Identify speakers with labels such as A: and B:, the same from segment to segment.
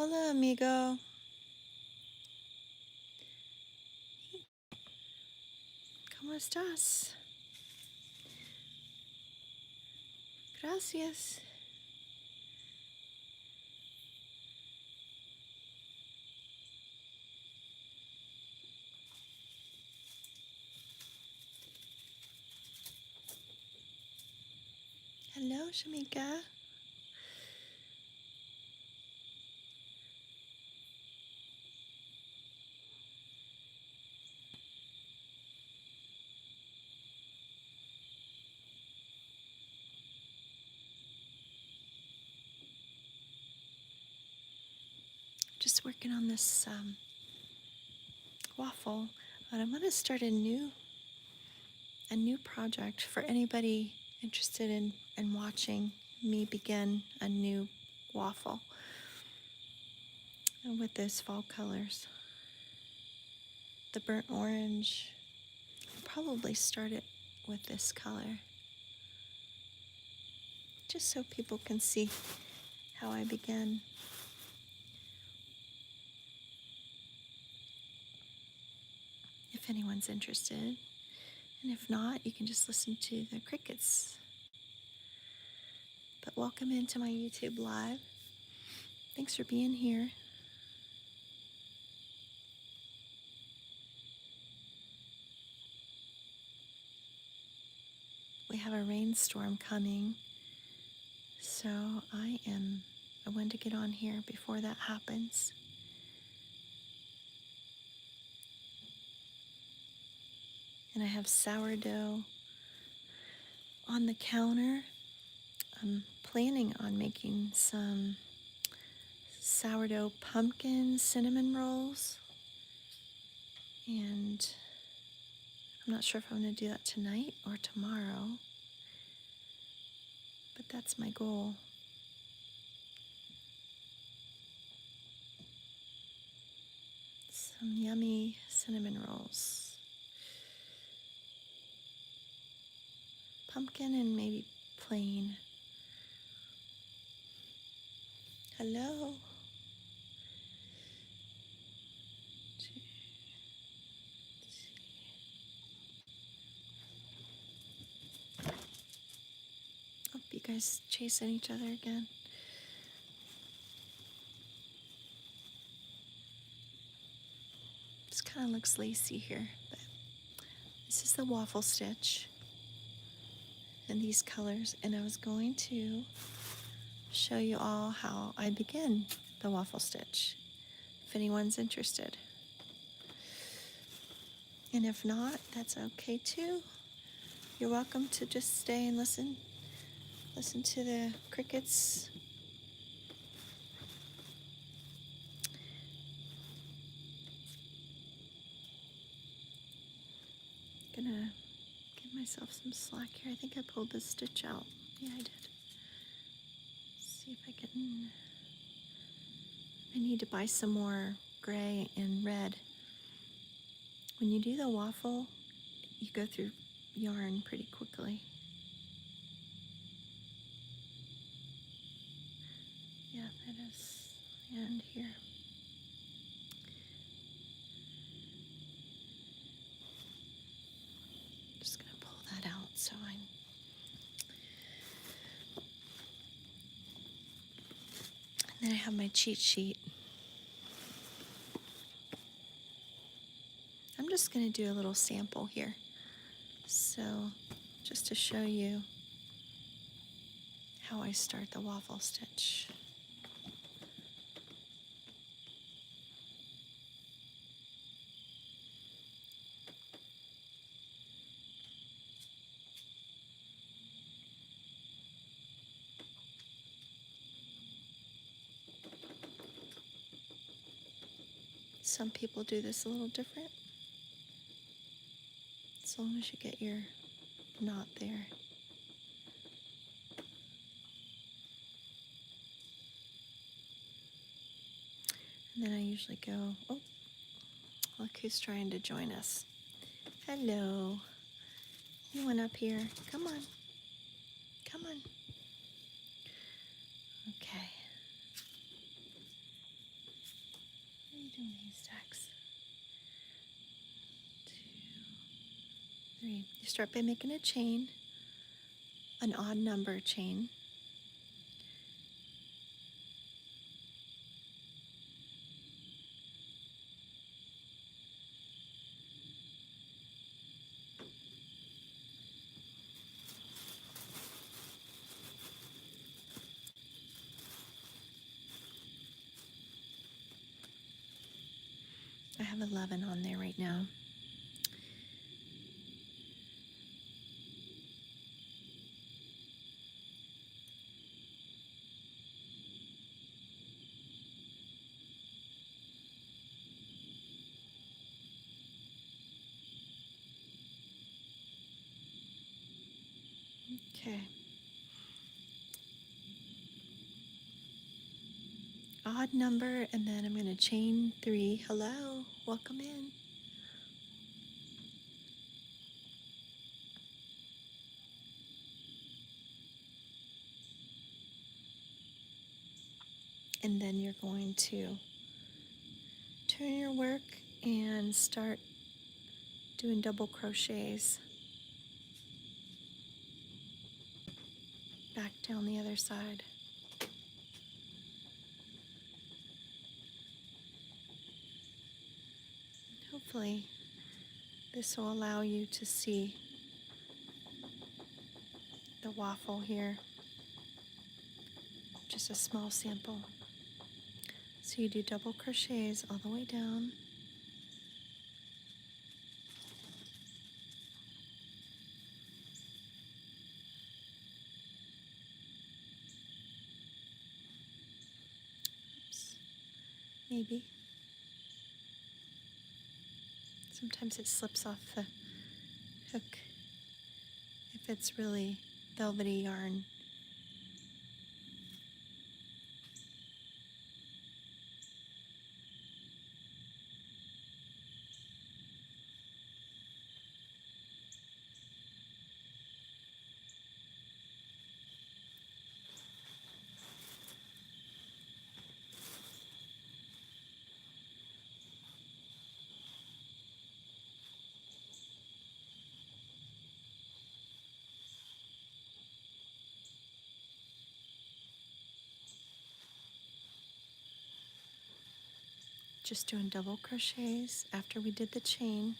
A: Hola, amigo. ¿Cómo estás? Gracias. Hello, Shamika. Just working on this waffle, but I'm going to start a new project for anybody interested in watching me begin a new waffle with those fall colors. The burnt orange. I'll probably start it with this color, just so people can see how I began. If anyone's interested. And if not, you can just listen to the crickets. But welcome into my YouTube Live. Thanks for being here. We have a rainstorm coming, so I wanted to get on here before that happens. And I have sourdough on the counter. I'm planning on making some sourdough pumpkin cinnamon rolls. And I'm not sure if I'm going to do that tonight or tomorrow. But that's my goal. Some yummy cinnamon rolls. Pumpkin and maybe plain. Hello. Hope you guys chasing each other again. This kind of looks lacy here, but this is the waffle stitch in these colors, and I was going to show you all how I begin the waffle stitch, if anyone's interested. And if not, that's okay too. You're welcome to just stay and listen to the crickets. Gonna give myself some slack here. I think I pulled this stitch out. Yeah, I did. Let's see if I can. I need to buy some more gray and red. When you do the waffle, you go through yarn pretty quickly. Yeah, that is the end here. Just gonna pull that out so and then I have my cheat sheet. I'm just gonna do a little sample here. So just to show you how I start the waffle stitch. Some people do this a little different. As long as you get your knot there. And then I usually go, oh, look who's trying to join us. Hello. You went up here. Come on. Come on. Okay. 2 haystacks. 2, 3. You start by making a chain, an odd number chain. I have 11 on there right now. Okay. Odd number, and then I'm going to chain 3. Hello, welcome in. And then you're going to turn your work and start doing double crochets back down the other side. Hopefully this will allow you to see the waffle here. Just a small sample. So you do double crochets all the way down. Oops. Maybe. Sometimes it slips off the hook if it's really velvety yarn. Just doing double crochets after we did the chain.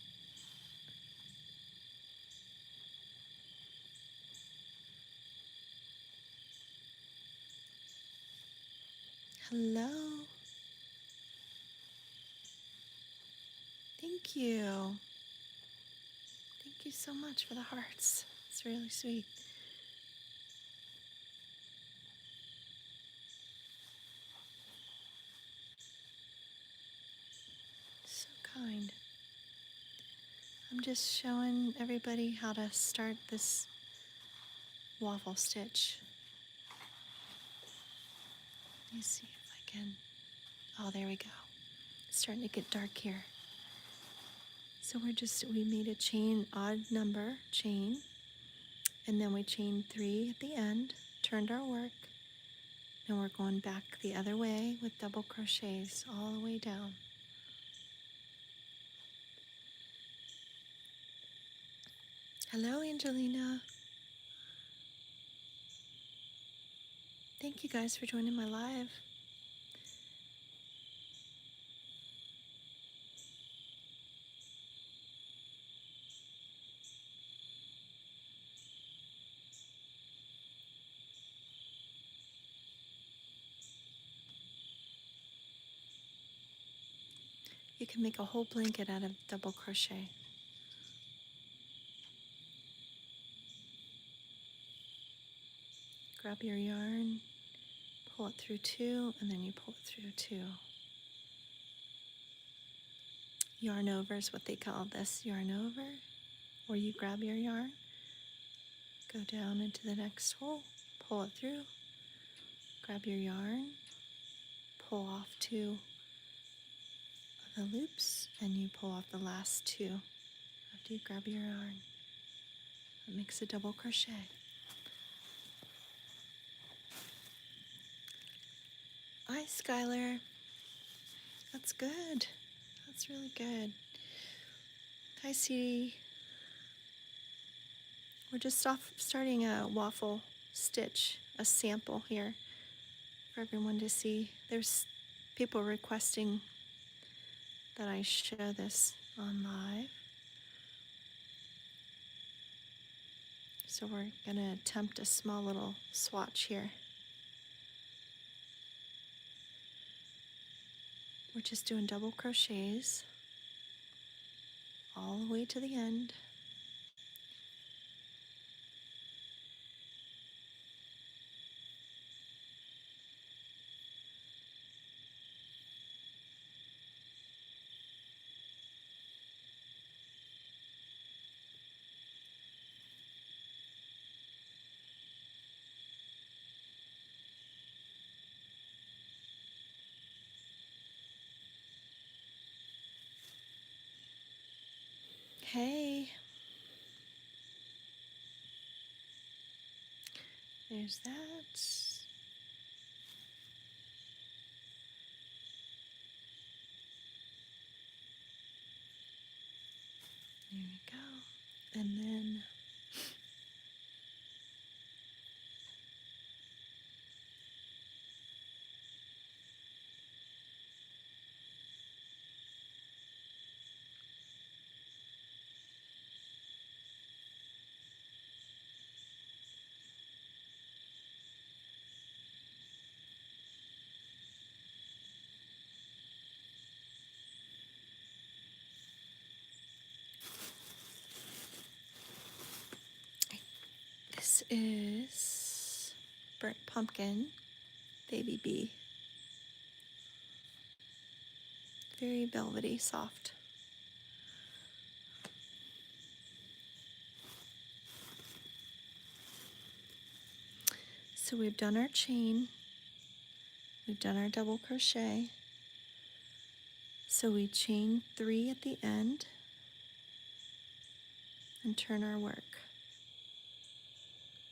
A: Hello. Thank you. Thank you so much for the hearts. It's really sweet. So kind. I'm just showing everybody how to start this waffle stitch. Let me see if I can. Oh, there we go. It's starting to get dark here. So we made a chain, odd number chain, and then we chained 3 at the end, turned our work, and we're going back the other way with double crochets all the way down. Hello, Angelina. Thank you guys for joining my live. You can make a whole blanket out of double crochet. Grab your yarn, pull it through 2, and then you pull it through 2. Yarn over is what they call this, yarn over, or you grab your yarn, go down into the next hole, pull it through, grab your yarn, pull off 2 of the loops, and you pull off the last 2 after you grab your yarn. That makes a double crochet. Hi, Skylar. That's That's good. That's really good. Hi, Sweetie. We're just starting a waffle stitch, a sample here for everyone to see. There's people requesting that I show this on live. So we're going to attempt a small little swatch here. We're just doing double crochets all the way to the end. Hey, there's that. There we go. And then this is burnt pumpkin, baby bee. Very velvety, soft. So we've done our chain, we've done our double crochet. So we chain 3 at the end and turn our work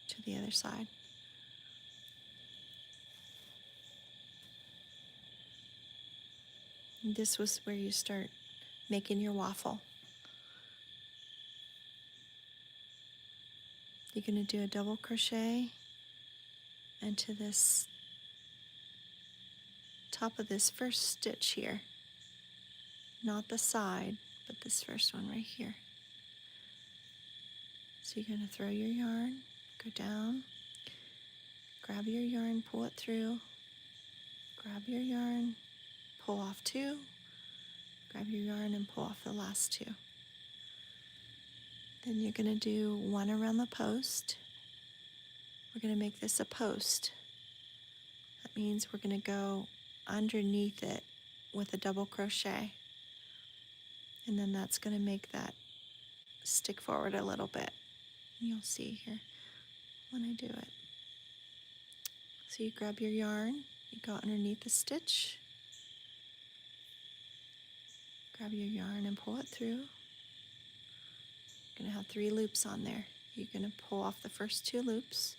A: to the other side. And this was where you start making your waffle. You're going to do a double crochet into this top of this first stitch here. Not the side, but this first one right here. So you're going to throw your yarn, go down, grab your yarn, pull it through, grab your yarn, pull off 2, grab your yarn and pull off the last 2. Then you're going to do 1 around the post. We're going to make this a post. That means we're going to go underneath it with a double crochet. And then that's going to make that stick forward a little bit. You'll see here when I do it. So you grab your yarn, you go underneath the stitch, grab your yarn and pull it through. You're going to have 3 loops on there. You're going to pull off the first 2 loops,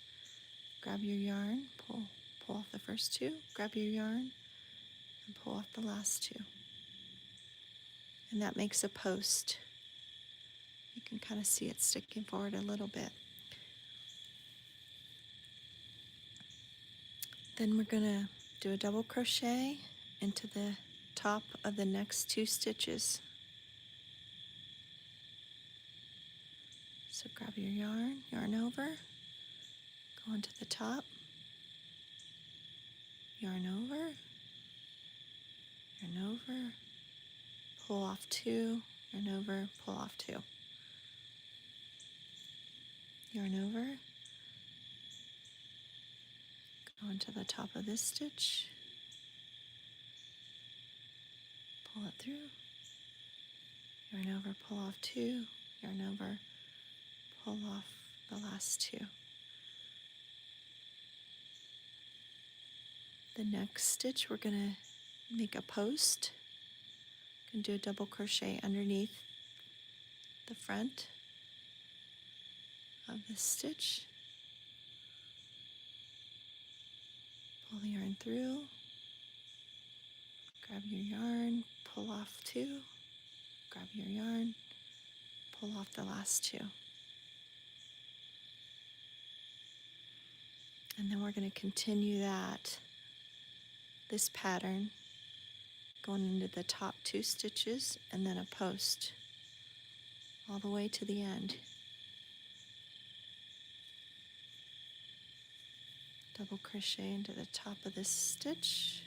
A: grab your yarn, pull off the first 2, grab your yarn, and pull off the last 2. And that makes a post. You can kind of see it sticking forward a little bit. Then we're going to do a double crochet into the top of the next 2 stitches. So grab your yarn over, go into the top, yarn over, pull off 2, yarn over, pull off 2. Yarn over, go into the top of this stitch, pull it through, yarn over, pull off 2, yarn over, pull off the last 2. The next stitch we're going to make a post. Going to do a double crochet underneath the front of this stitch. Pull the yarn through, grab your yarn, two, grab your yarn, pull off the last two. And then we're going to continue this pattern, going into the top 2 stitches and then a post all the way to the end. Double crochet into the top of this stitch,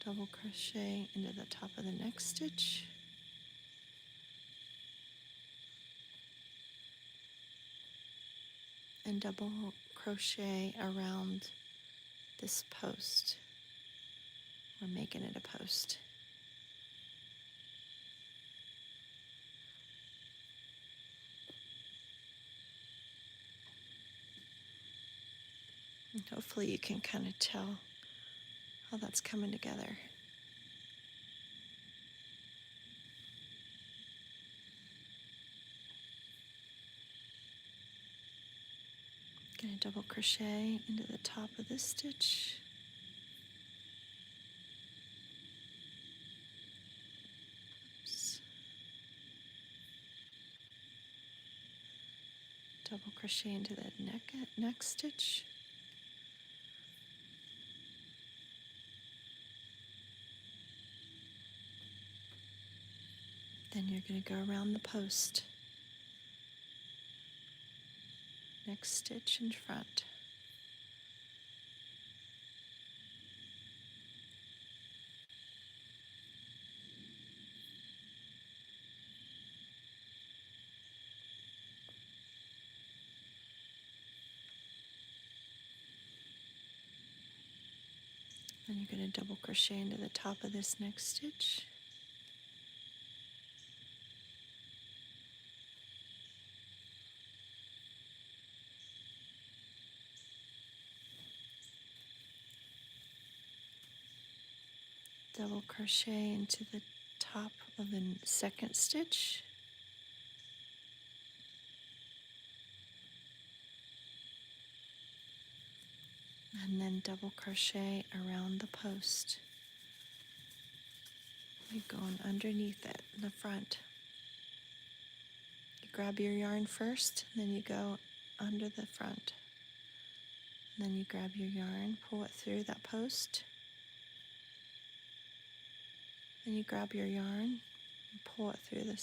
A: double crochet into the top of the next stitch, and double crochet around this post. We're making it a post. And hopefully you can kind of tell how that's coming together. Gonna double crochet into the top of this stitch. Oops. Double crochet into the next stitch. Then you're going to go around the post. Next stitch in front. Then you're going to double crochet into the top of this next stitch. Double crochet into the top of the second stitch. And then double crochet around the post. You're going underneath it in the front. You grab your yarn first, then you go under the front. And then you grab your yarn, pull it through that post. Then you grab your yarn and pull it through the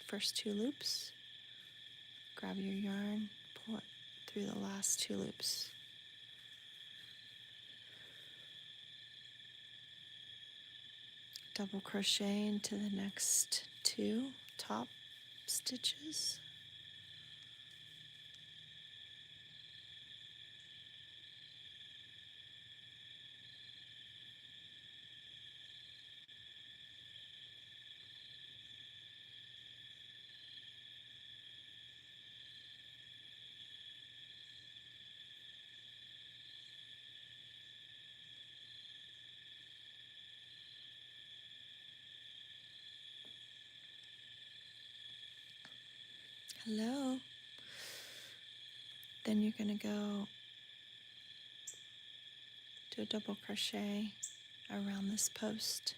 A: first 2 loops. Grab your yarn, pull it through the last 2 loops. Double crochet into the next 2 top stitches. Hello. Then you're going to go do a double crochet around this post.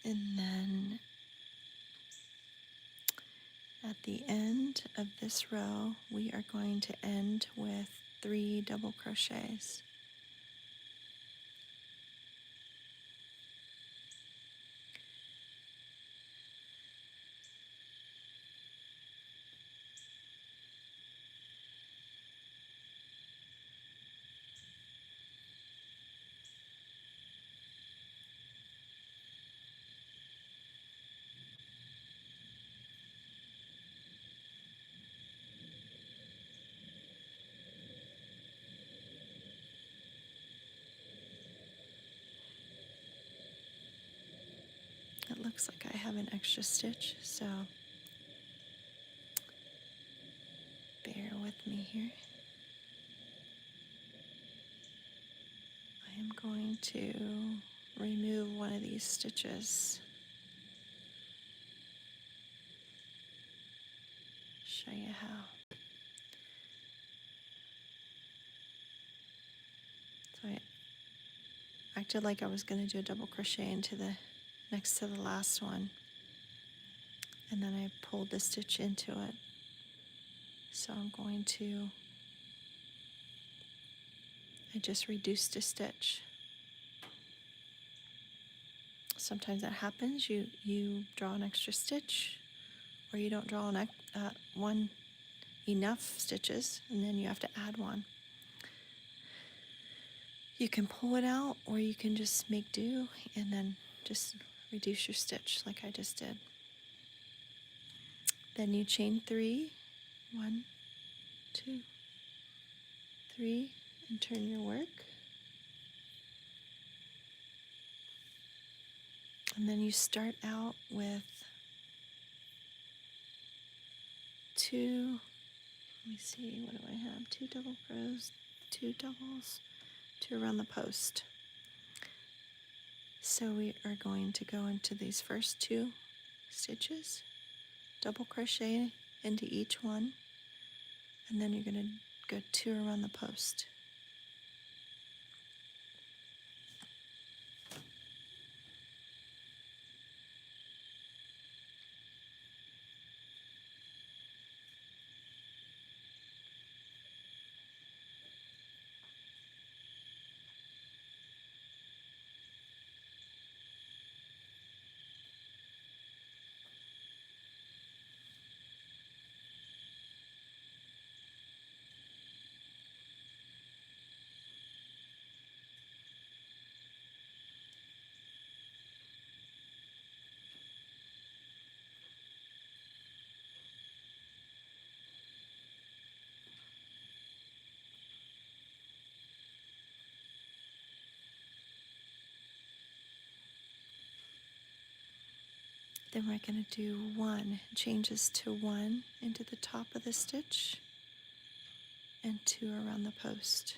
A: And then at the end of this row, we are going to end with 3 double crochets. It looks like I have an extra stitch, so bear with me here. I am going to remove one of these stitches. show you how. So I acted like I was going to do a double crochet into the next to the last one, and then I pulled the stitch into it. So I'm going to, I just reduced a stitch. Sometimes that happens, you draw an extra stitch, or you don't draw one enough stitches, and then you have to add one. You can pull it out, or you can just make do and then just reduce your stitch like I just did. Then you chain 3, 1, 2, 3, and turn your work. And then you start out with 2, let me see, what do I have? 2 double rows, 2 doubles, 2 around the post. So we are going to go into these first 2 stitches, double crochet into each one, and then you're going to go 2 around the post. Then we're going to do 1, changes to 1 into the top of the stitch, and 2 around the post.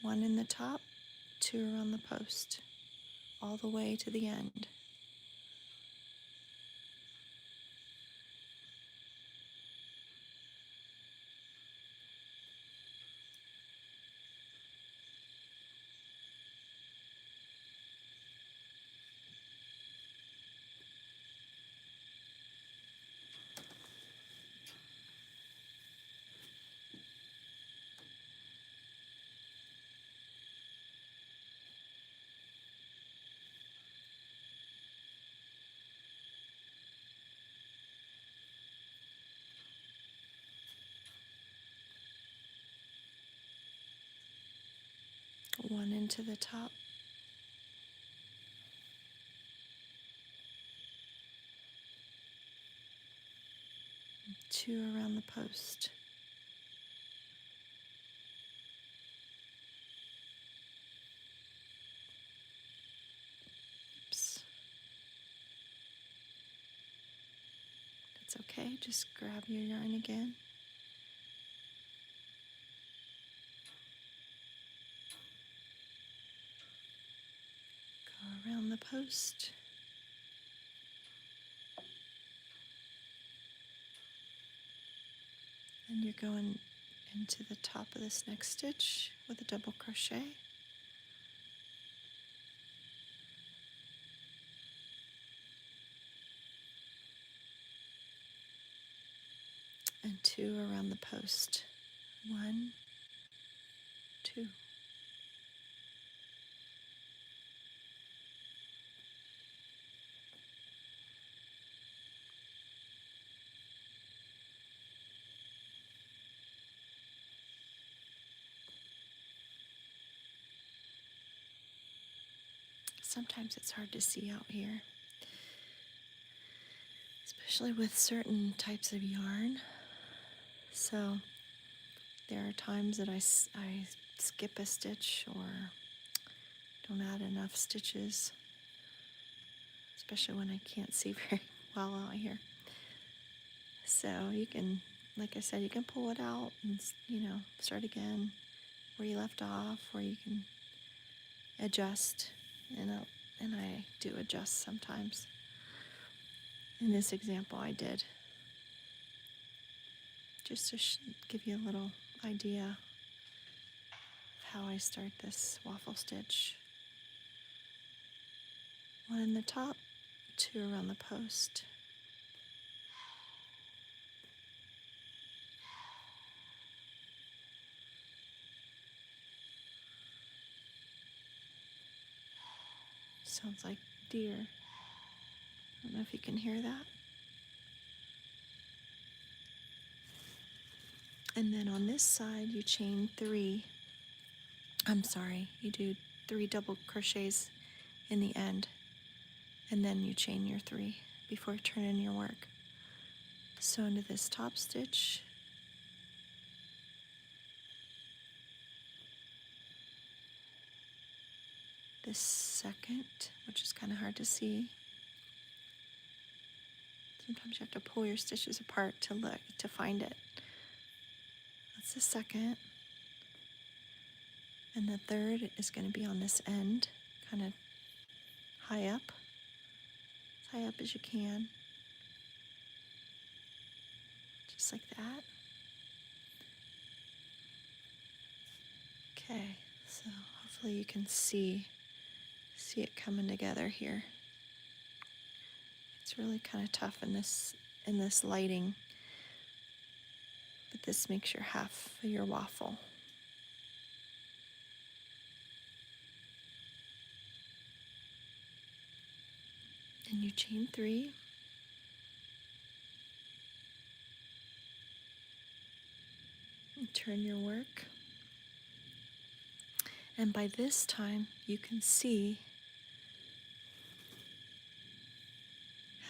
A: 1 in the top, 2 around the post, all the way to the end. One into the top, two around the post. Oops. That's okay, just grab your yarn again. Go around the post. And you're going into the top of this next stitch with a double crochet. And 2 around the post. 1, 2. Sometimes it's hard to see out here, especially with certain types of yarn. So there are times that I skip a stitch or don't add enough stitches, especially when I can't see very well out here. So you can, like I said, you can pull it out and, start again where you left off, or you can adjust, and I do adjust sometimes. In this example I did. just to give you a little idea of how I start this waffle stitch. 1 in the top, 2 around the post. Sounds like deer. I don't know if you can hear that. And then on this side, you chain 3. You do 3 double crochets in the end, and then you chain your 3 before turning your work. So into this top stitch, this second, which is kind of hard to see. Sometimes you have to pull your stitches apart to find it. That's the second. And the third is going to be on this end, kind of high up, as high up as you can. Just like that. Okay, so hopefully you can see it coming together here. It's really kind of tough in this lighting, but this makes your half of your waffle. And you chain 3. And turn your work. And by this time, you can see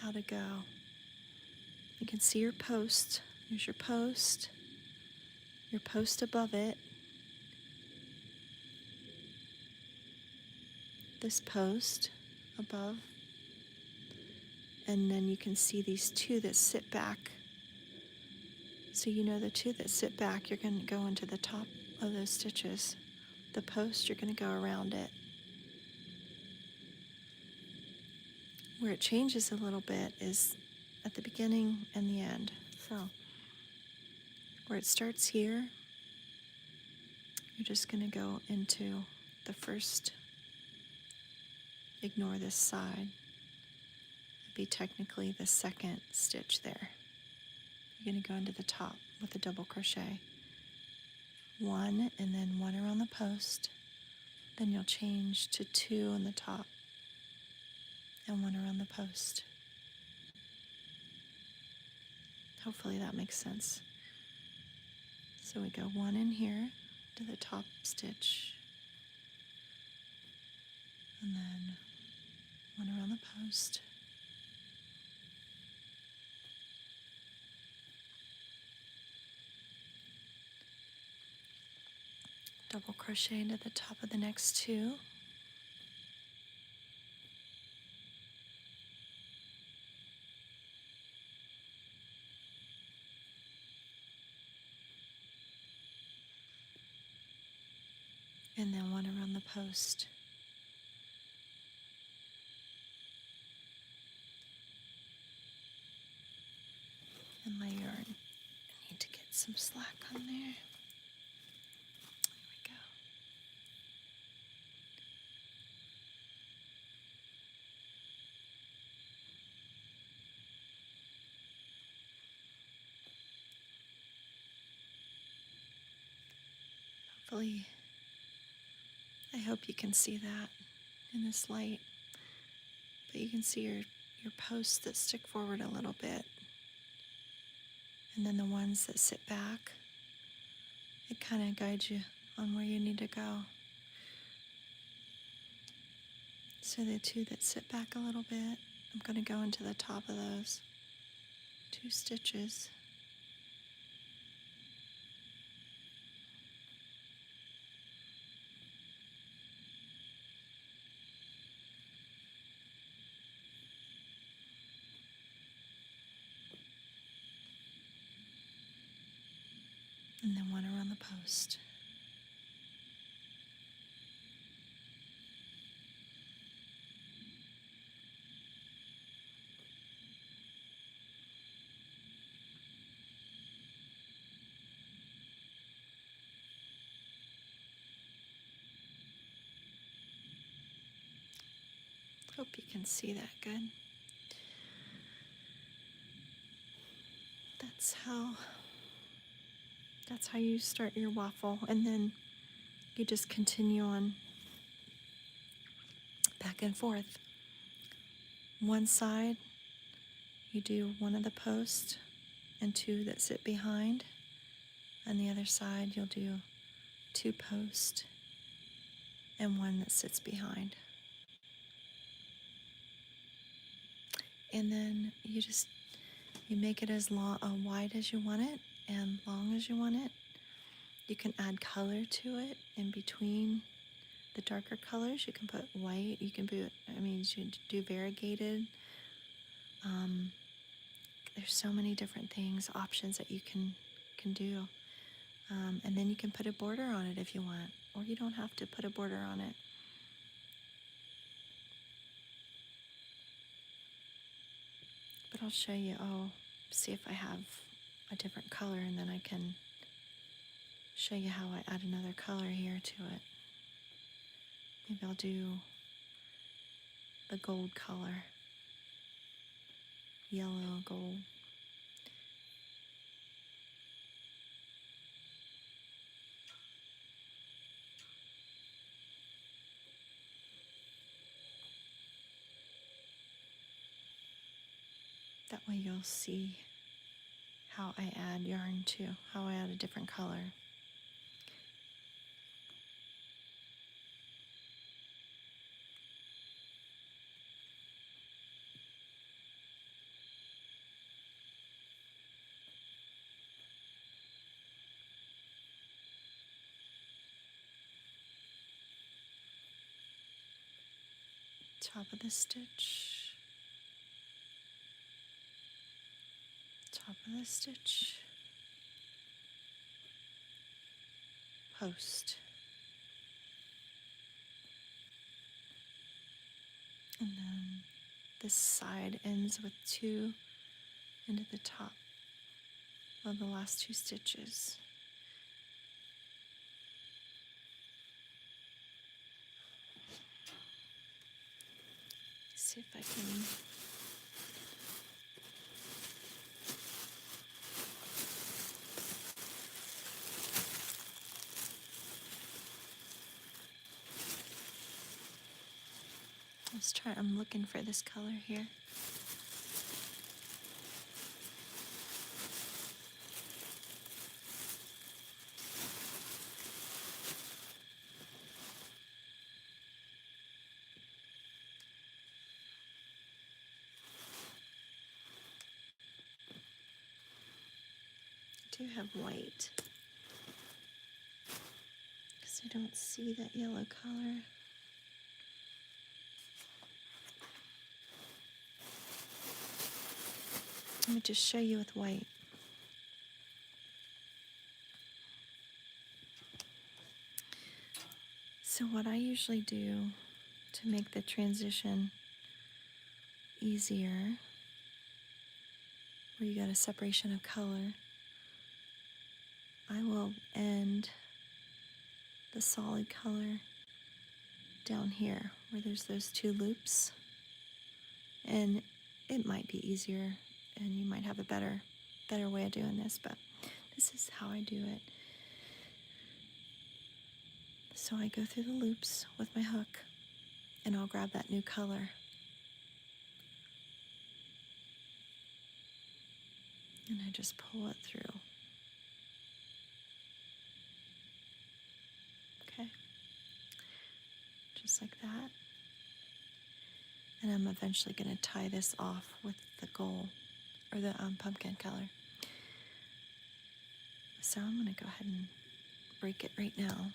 A: how to go. You can see your post. Here's your post above it, this post above, and then you can see these 2 that sit back. So you know the 2 that sit back, you're going to go into the top of those stitches. The post, you're going to go around it. Where it changes a little bit is at the beginning and the end. So where it starts here, you're just going to go into the first, ignore this side. It'd be technically the second stitch there. You're going to go into the top with a double crochet. 1 and then 1 around the post. Then you'll change to 2 on the top and 1 around the post. Hopefully that makes sense. So we go 1 in here to the top stitch, and then 1 around the post. Double crochet into the top of the next 2. And then 1 around the post. And my yarn, I need to get some slack on there. There we go. Hopefully, I hope you can see that in this light, but you can see your posts that stick forward a little bit, and then the ones that sit back. It kind of guides you on where you need to go. So the 2 that sit back a little bit, I'm going to go into the top of those 2 stitches. And then 1 around the post. can see that good. That's how you start your waffle, and then you just continue on back and forth. One side, you do one of the posts and two that sit behind, and the other side you'll do two posts and one that sits behind. And then you make it as wide as you want it and long as you want it. You can add color to it in between the darker colors. You can put white. You can you do variegated. There's so many different options that you can do. And then you can put a border on it if you want, or you don't have to put a border on it. But I'll show you. I'll see if I have a different color, and then I can show you how I add another color here to it. Maybe I'll do the gold color, yellow, gold. That way you'll see how I add yarn too, how I add a different color. Top of the stitch, top of the stitch, post, and then this side ends with two into the top of the last two stitches. See if I can let's try. I'm looking for this color here. I do have white because I don't see that yellow color. Let me just show you with white. So what I usually do to make the transition easier, where you got a separation of color, I will end the solid color down here where there's those two loops, and it might be easier and you might have a better way of doing this, but this is how I do it. So I go through the loops with my hook, and I'll grab that new color. And I just pull it through. Okay. Just like that. And I'm eventually going to tie this off with the gold, or the pumpkin color. So I'm going to go ahead and break it right now.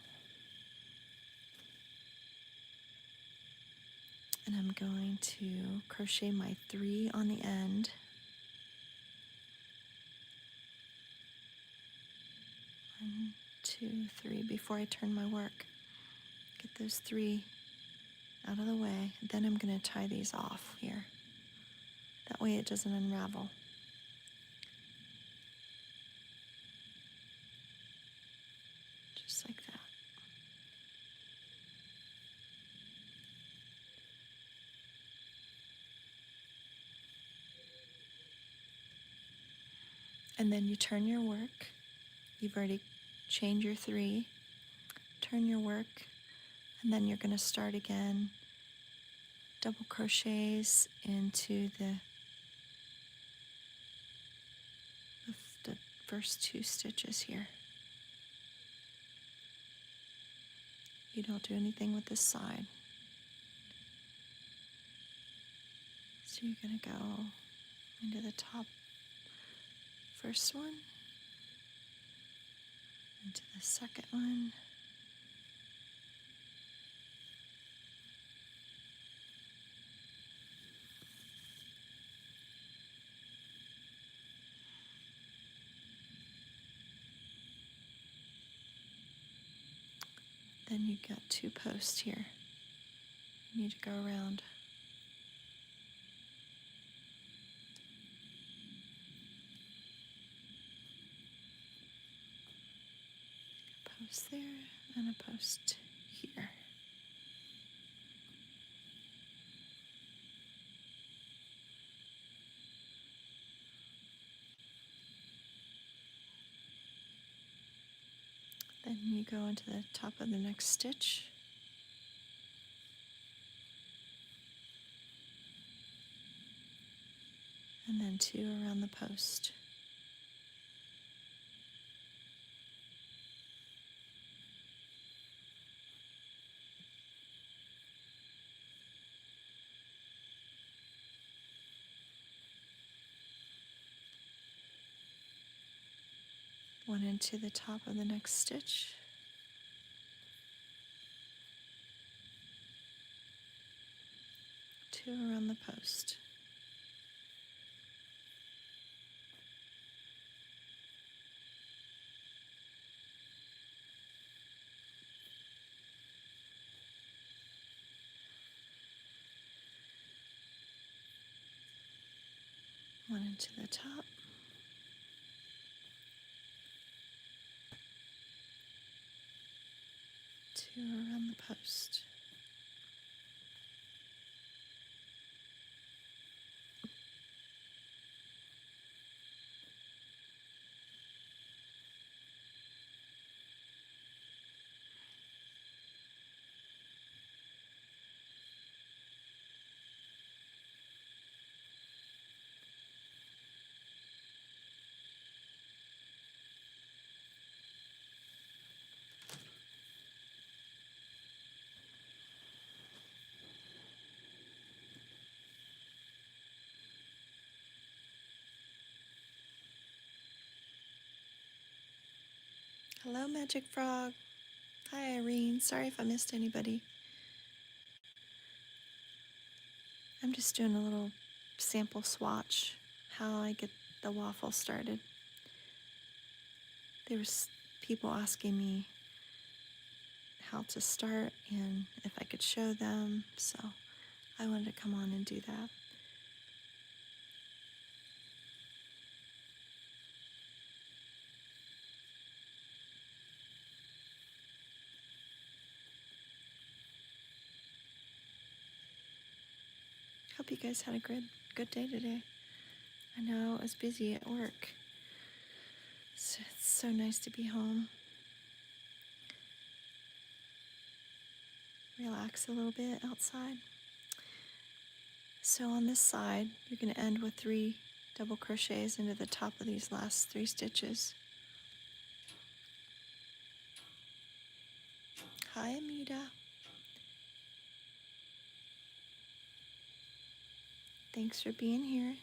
A: And I'm going to crochet my 3 on the end. 1, 2, 3 before I turn my work. Get those 3 out of the way. Then I'm going to tie these off here. That way it doesn't unravel. Just like that. And then you turn your work. You've already chained your 3. Turn your work, and then you're going to start again. Double crochets into the first 2 stitches here. You don't do anything with this side. So you're going to go into the top first one, into the second one, then you've got 2 posts here. You need to go around. A post there and a post here. Then you go into the top of the next stitch. And then 2 around the post. One into the top of the next stitch. Two around the post. One into the top. Two around the post. Hello, Magic Frog. Hi, Irene. Sorry if I missed anybody. I'm just doing a little sample swatch, how I get the waffle started. There was people asking me how to start and if I could show them, so I wanted to come on and do that. Hope you guys had a good day today. I know I was busy at work. So it's so nice to be home. Relax a little bit outside. So on this side, you're going to end with 3 double crochets into the top of these last 3 stitches. Hi, Amita. Thanks for being here.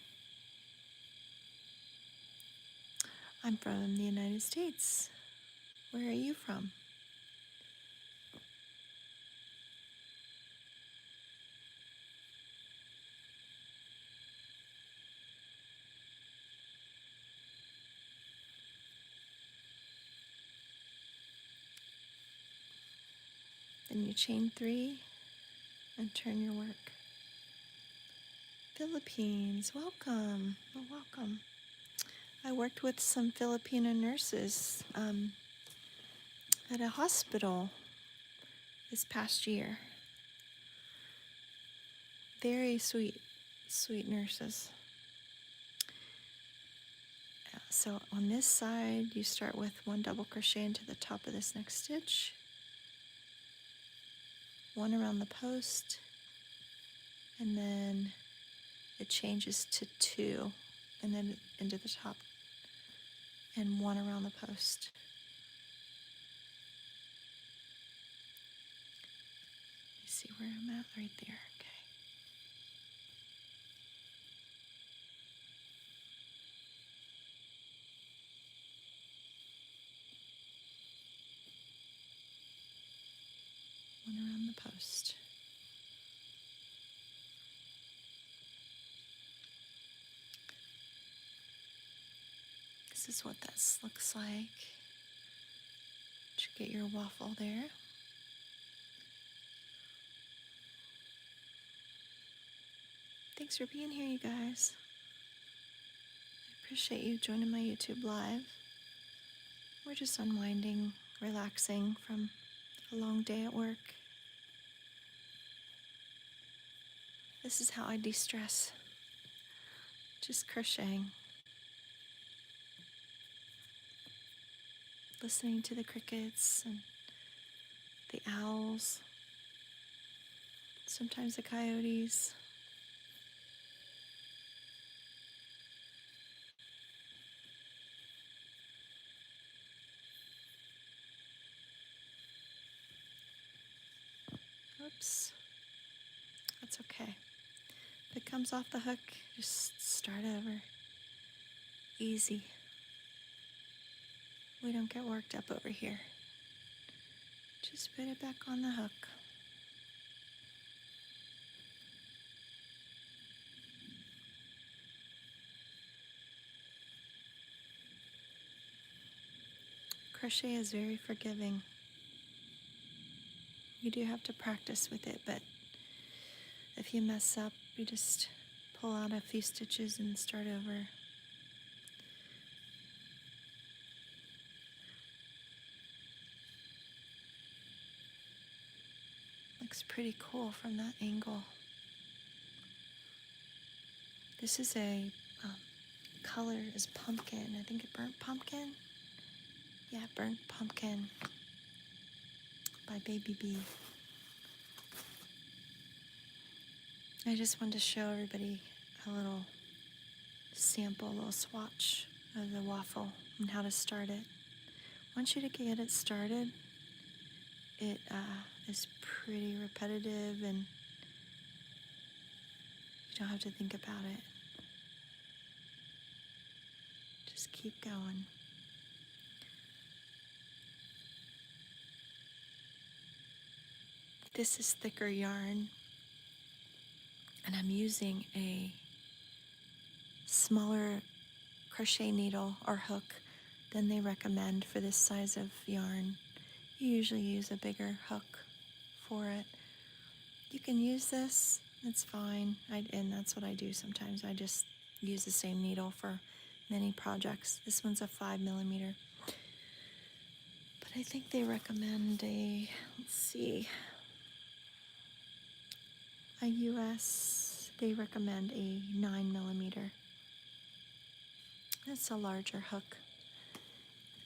A: I'm from the United States. Where are you from? Then you chain 3 and turn your work. Philippines, welcome. Oh, welcome. I worked with some Filipino nurses at a hospital this past year. Very sweet nurses. So on this side, you start with 1 double crochet into the top of this next stitch, 1 around the post, and then it changes to 2, and then into the top, and 1 around the post. Let me see where I'm at, right there. Okay. One around the post. This is what this looks like. You get your waffle there. Thanks for being here, you guys. I appreciate you joining my YouTube live. We're just unwinding, relaxing from a long day at work. This is how I de-stress. Just crocheting. Listening to the crickets and the owls. Sometimes the coyotes. Oops. That's okay. If it comes off the hook, just start over. Easy. We don't get worked up over here. Just put it back on the hook. Crochet is very forgiving. You do have to practice with it, but if you mess up, you just pull out a few stitches and start over. Looks pretty cool from that angle. This is a color is pumpkin. I think it burnt pumpkin. Yeah, burnt pumpkin by Baby Bee. I just wanted to show everybody a little sample, a little swatch of the waffle and how to start it. Once you get it started, it is pretty repetitive and you don't have to think about it. Just keep going. This is thicker yarn, and I'm using a smaller crochet needle or hook than they recommend for this size of yarn. You usually use a bigger hook for it. You can use this, it's fine, and that's what I do sometimes. I just use the same needle for many projects. This one's a 5mm. But I think they recommend a, let's see, a US, they recommend a 9mm. That's a larger hook.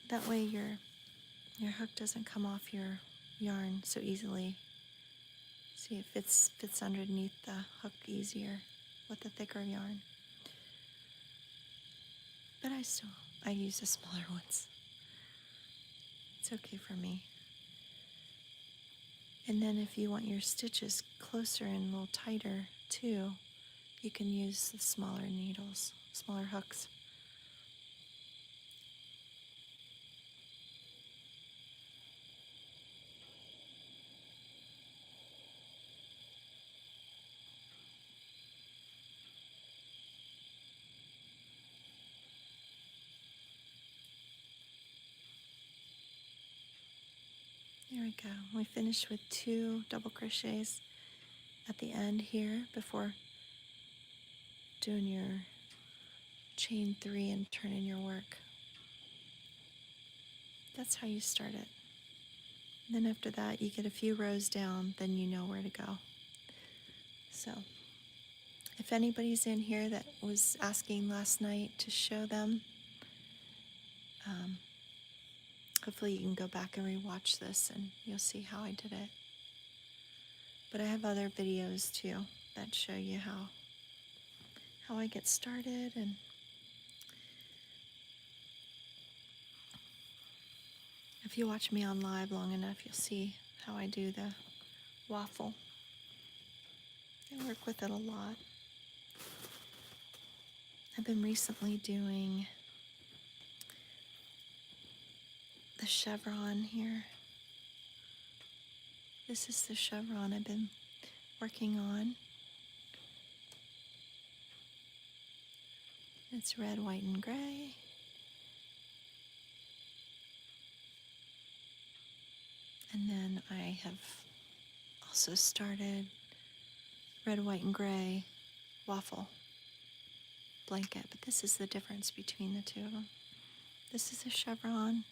A: That way your hook doesn't come off your yarn so easily. See, it fits underneath the hook easier with the thicker yarn. But I use the smaller ones. It's okay for me. And then if you want your stitches closer and a little tighter too, you can use the smaller needles, smaller hooks. There we go. We finished with 2 double crochets at the end here before doing your chain 3 and turning your work. That's how you start it. And then after that, you get a few rows down, then you know where to go. So if anybody's in here that was asking last night to show them hopefully you can go back and rewatch this and you'll see how I did it. But I have other videos too that show you how I get started, and if you watch me on live long enough, you'll see how I do the waffle. I work with it a lot. I've been recently doing the chevron here. This is the chevron I've been working on. It's red, white, and gray. And then I have also started red, white, and gray waffle blanket, but this is the difference between the two of them. This is a chevron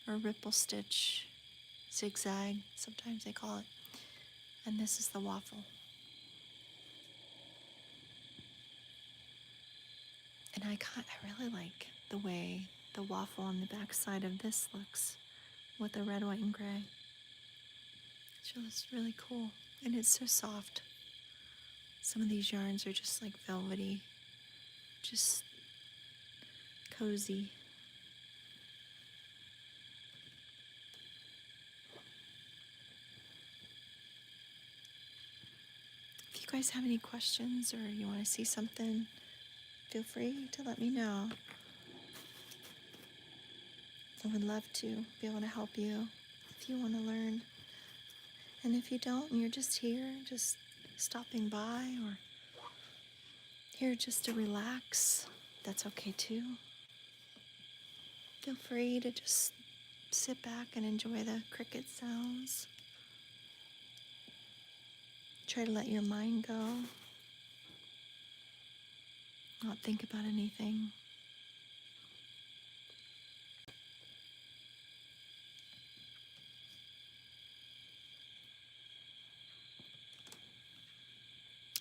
A: or ripple stitch, zigzag, sometimes they call it, and this is the waffle. And I really like the way the waffle on the back side of this looks with the red, white, and gray. It's just really cool, and it's so soft. Some of these yarns are just like velvety, just cozy. If you guys have any questions or you want to see something, feel free to let me know. I would love to be able to help you if you want to learn. And if you don't, and you're just here, just stopping by, or here just to relax, that's okay too. Feel free to just sit back and enjoy the cricket sounds. Try to let your mind go. Not think about anything.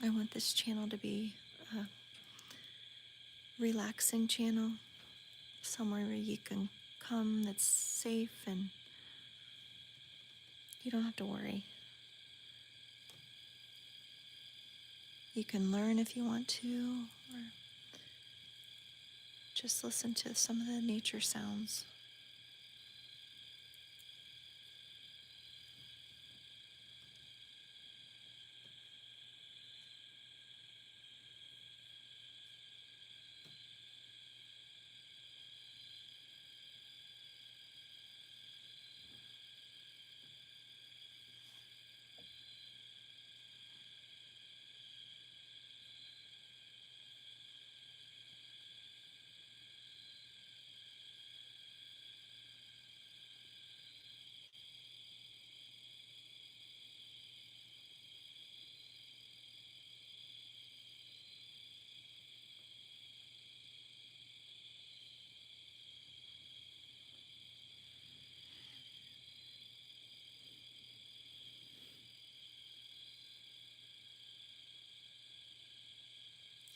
A: I want this channel to be a relaxing channel, somewhere where you can come that's safe and you don't have to worry. You can learn if you want to, or just listen to some of the nature sounds.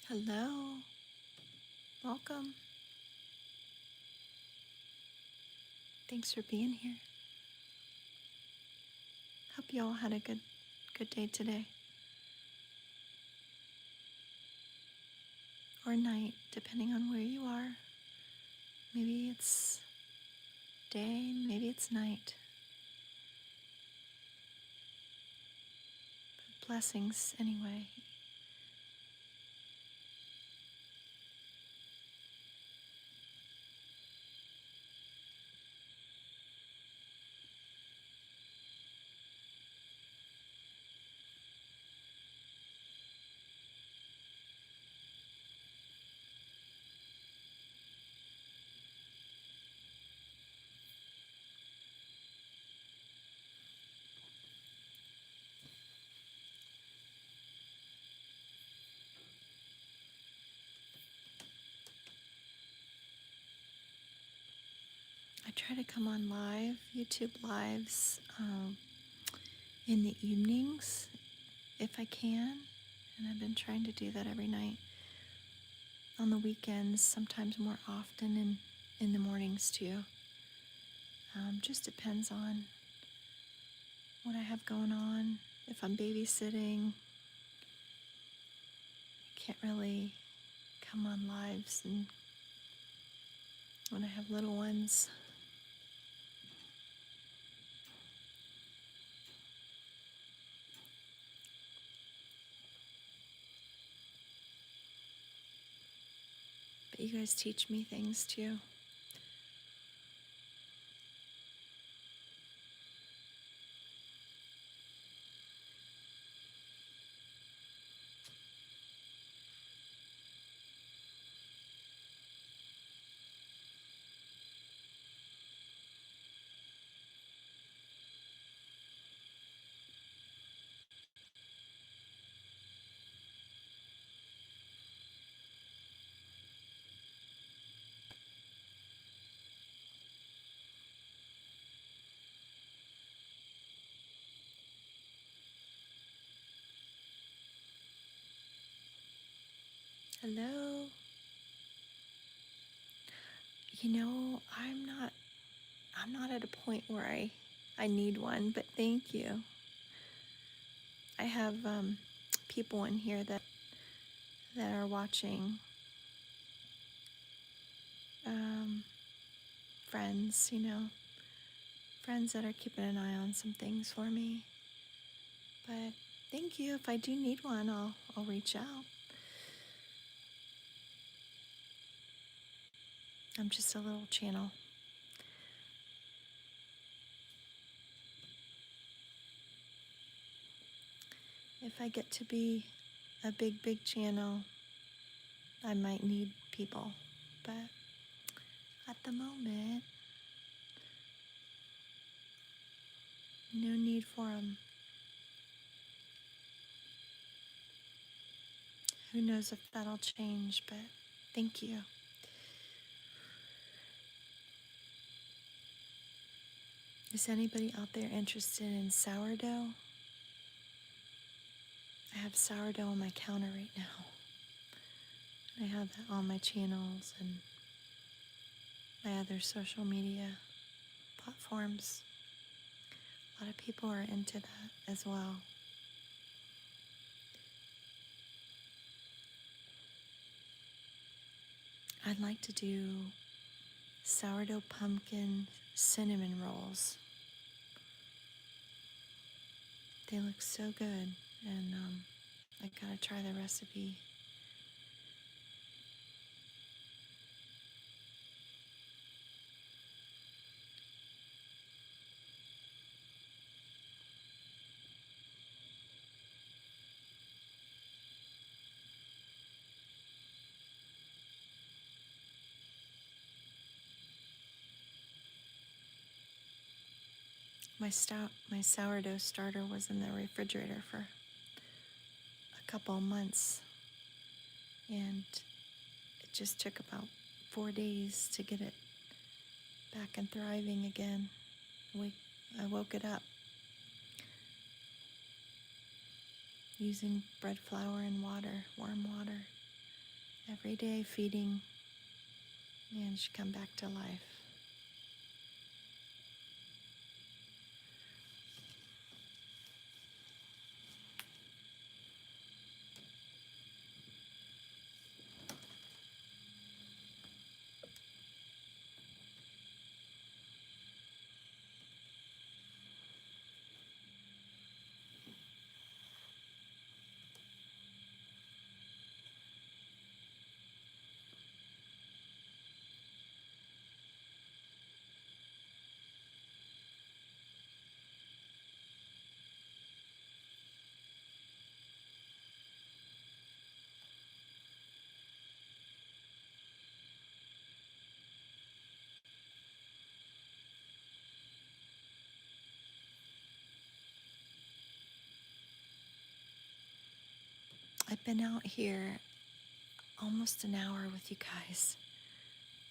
A: Hello, welcome. Thanks for being here. Hope you all had a good day today. Or night, depending on where you are. Maybe it's day, maybe it's night. But blessings anyway. I try to come on live, YouTube lives, in the evenings if I can, and I've been trying to do that every night. On the weekends, sometimes more often, and in the mornings too. Just depends on what I have going on. If I'm babysitting, I can't really come on lives, and when I have little ones. But you guys teach me things too. Hello. I'm not at a point where I need one, but thank you. I have people in here that are watching, um, friends, friends that are keeping an eye on some things for me. But thank you. If I do need one, I'll reach out. I'm just a little channel. If I get to be a big channel, I might need people. But at the moment, no need for them. Who knows if that'll change, but thank you. Is anybody out there interested in sourdough? I have sourdough on my counter right now. I have that on my channels and my other social media platforms. A lot of people are into that as well. I'd like to do sourdough pumpkin cinnamon rolls. They look so good, and I gotta try the recipe. My sourdough starter was in the refrigerator for a couple of months, and it just took about 4 days to get it back and thriving again. I woke it up using bread flour and water, warm water, every day, feeding, and she come back to life. I've been out here almost an hour with you guys,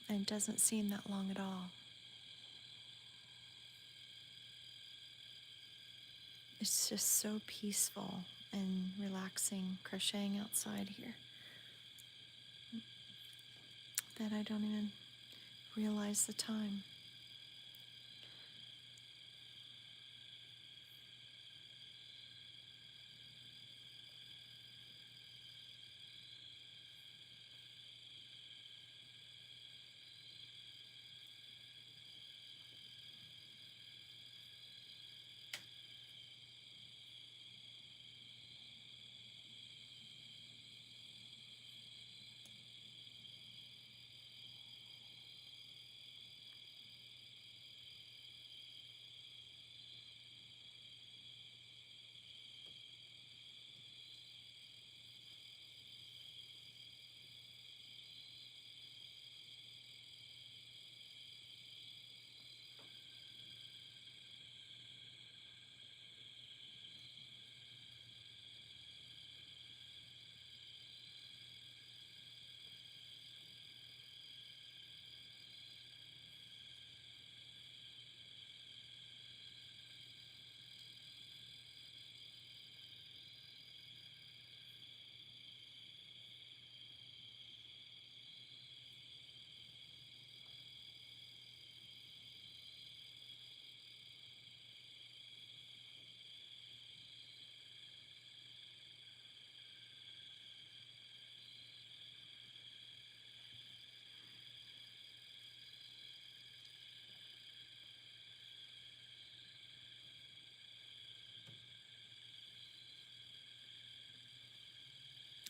A: and it doesn't seem that long at all. It's just so peaceful and relaxing crocheting outside here that I don't even realize the time.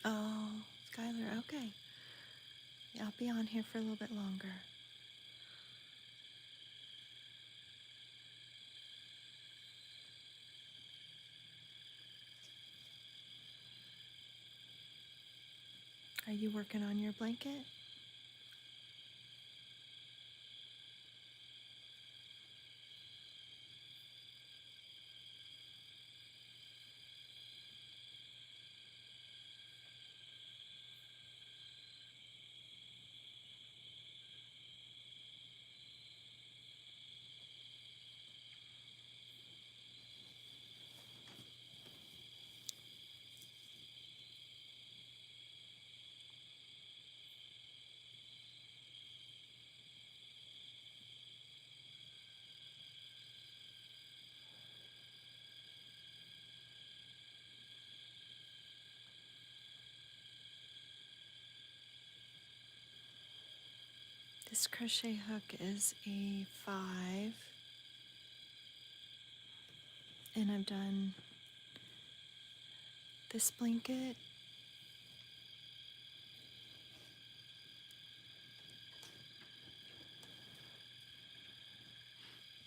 A: Oh, Skylar, okay. Yeah, I'll be on here for a little bit longer. Are you working on your blanket? This crochet hook is a 5, and I've done this blanket,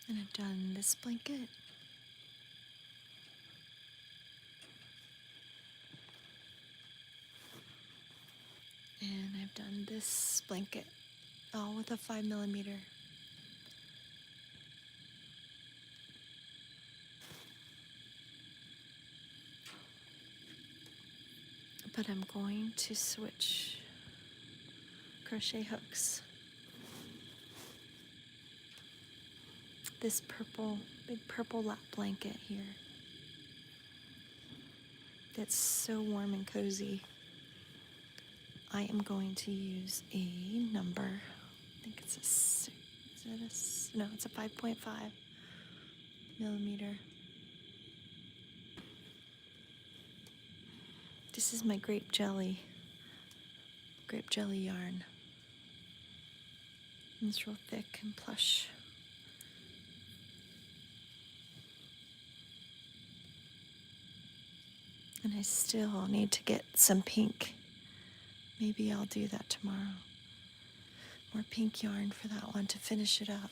A: and I've done this blanket, and I've done this blanket, all with a 5mm. But I'm going to switch crochet hooks. This big purple lap blanket here. That's so warm and cozy. I am going to use a number. I think it's a 6. No, it's a 5.5mm. This is my grape jelly yarn. It's real thick and plush. And I still need to get some pink. Maybe I'll do that tomorrow. More pink yarn for that one to finish it up.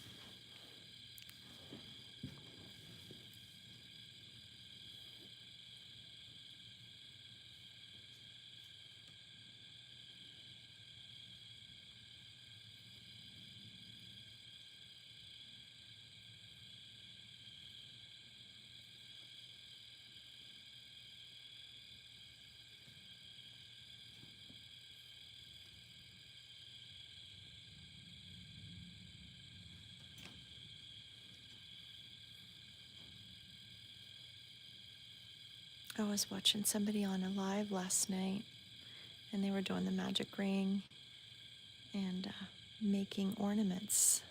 A: I was watching somebody on a live last night, and they were doing the magic ring and making ornaments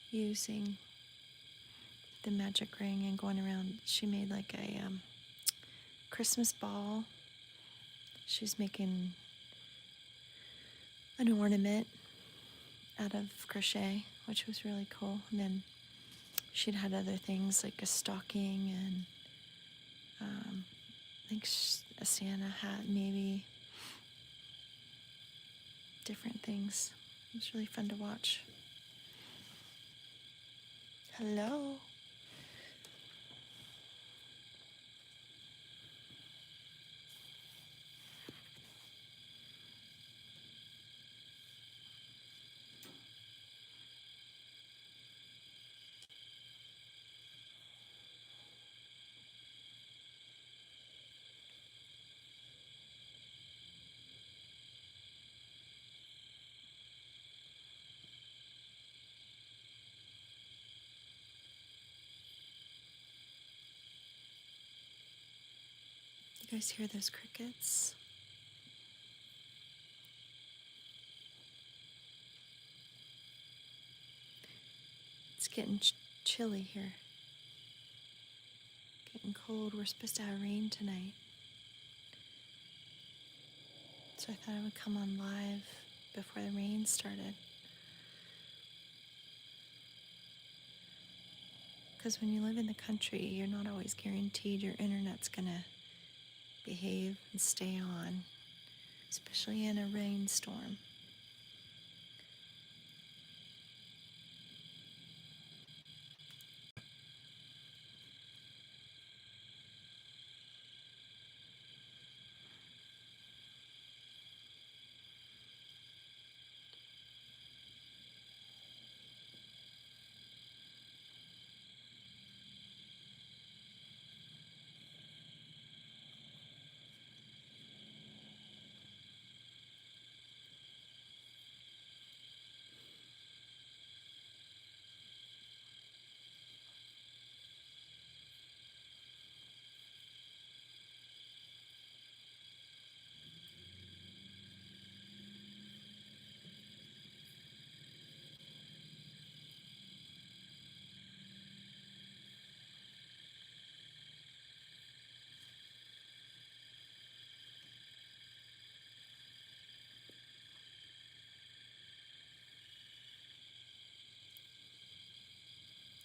A: using the magic ring and going around. She made like a Christmas ball. She's making an ornament out of crochet, which was really cool. And then she'd had other things like a stocking and I think a Santa hat, maybe. Different things. It was really fun to watch. Hello. You guys hear those crickets? It's getting chilly here. Getting cold. We're supposed to have rain tonight. So I thought I would come on live before the rain started. Because when you live in the country, you're not always guaranteed your internet's gonna behave and stay on, especially in a rainstorm.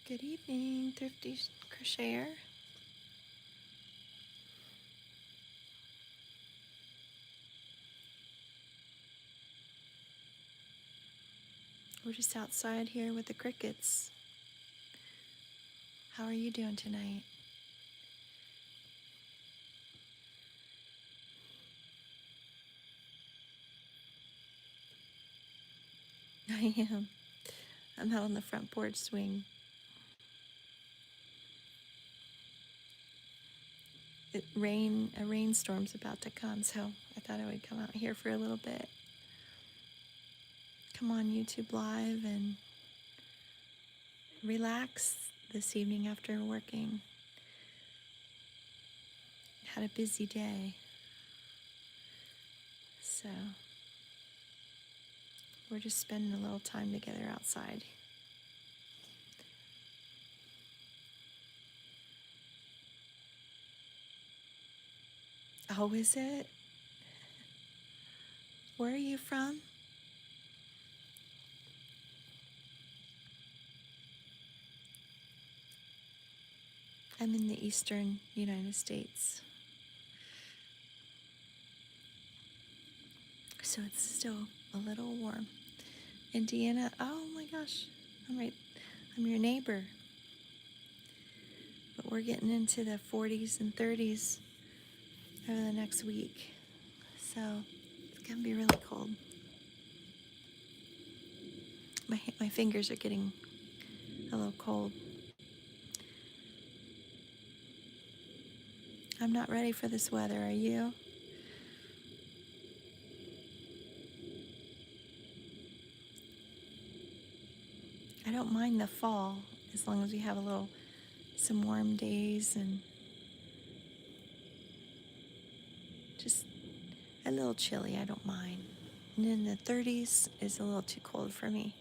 A: Good evening, thrifty crocheter. We're just outside here with the crickets. How are you doing tonight? I am. I'm out on the front porch swing. A rainstorm's about to come, so I thought I would come out here for a little bit. Come on YouTube Live and relax this evening after working. Had a busy day. So we're just spending a little time together outside. Oh, is it? Where are you from? I'm in the eastern United States. So it's still a little warm. Indiana, oh my gosh, I'm your neighbor. But we're getting into the 40s and 30s over the next week. So it's gonna be really cold. My fingers are getting a little cold. I'm not ready for this weather, are you? I don't mind the fall as long as we have some warm days and just a little chilly. I don't mind. And in the 30s is a little too cold for me.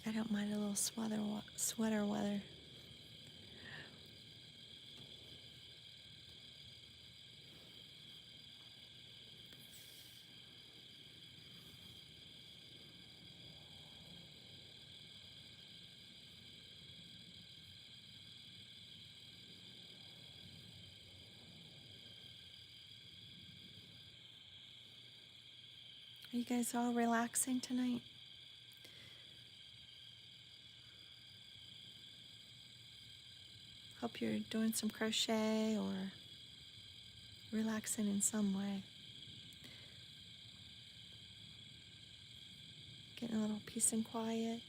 A: I don't mind a little sweater weather. Are you guys all relaxing tonight? Hope you're doing some crochet or relaxing in some way. Getting a little peace and quiet.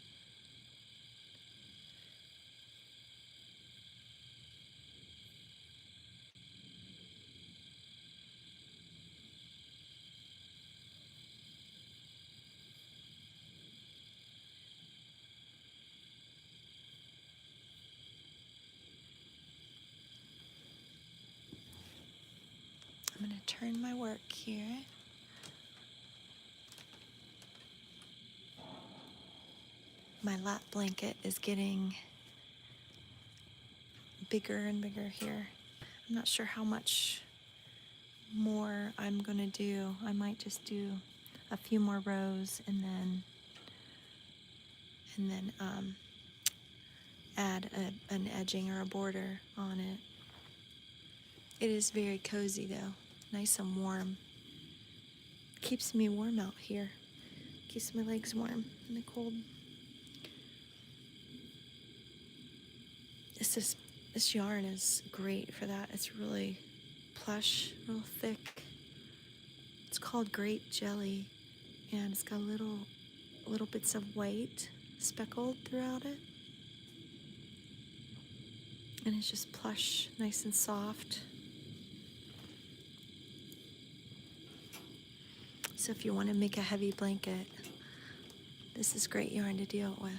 A: I'm going to turn my work here. My lap blanket is getting bigger and bigger here. I'm not sure how much more I'm gonna do. I might just do a few more rows and then add an edging or a border on it. It is very cozy though, nice and warm. Keeps me warm out here. Keeps my legs warm in the cold. This yarn is great for that. It's really plush, real thick. It's called grape jelly, and it's got little bits of white speckled throughout it. And it's just plush, nice and soft. So if you want to make a heavy blanket, this is great yarn to deal with.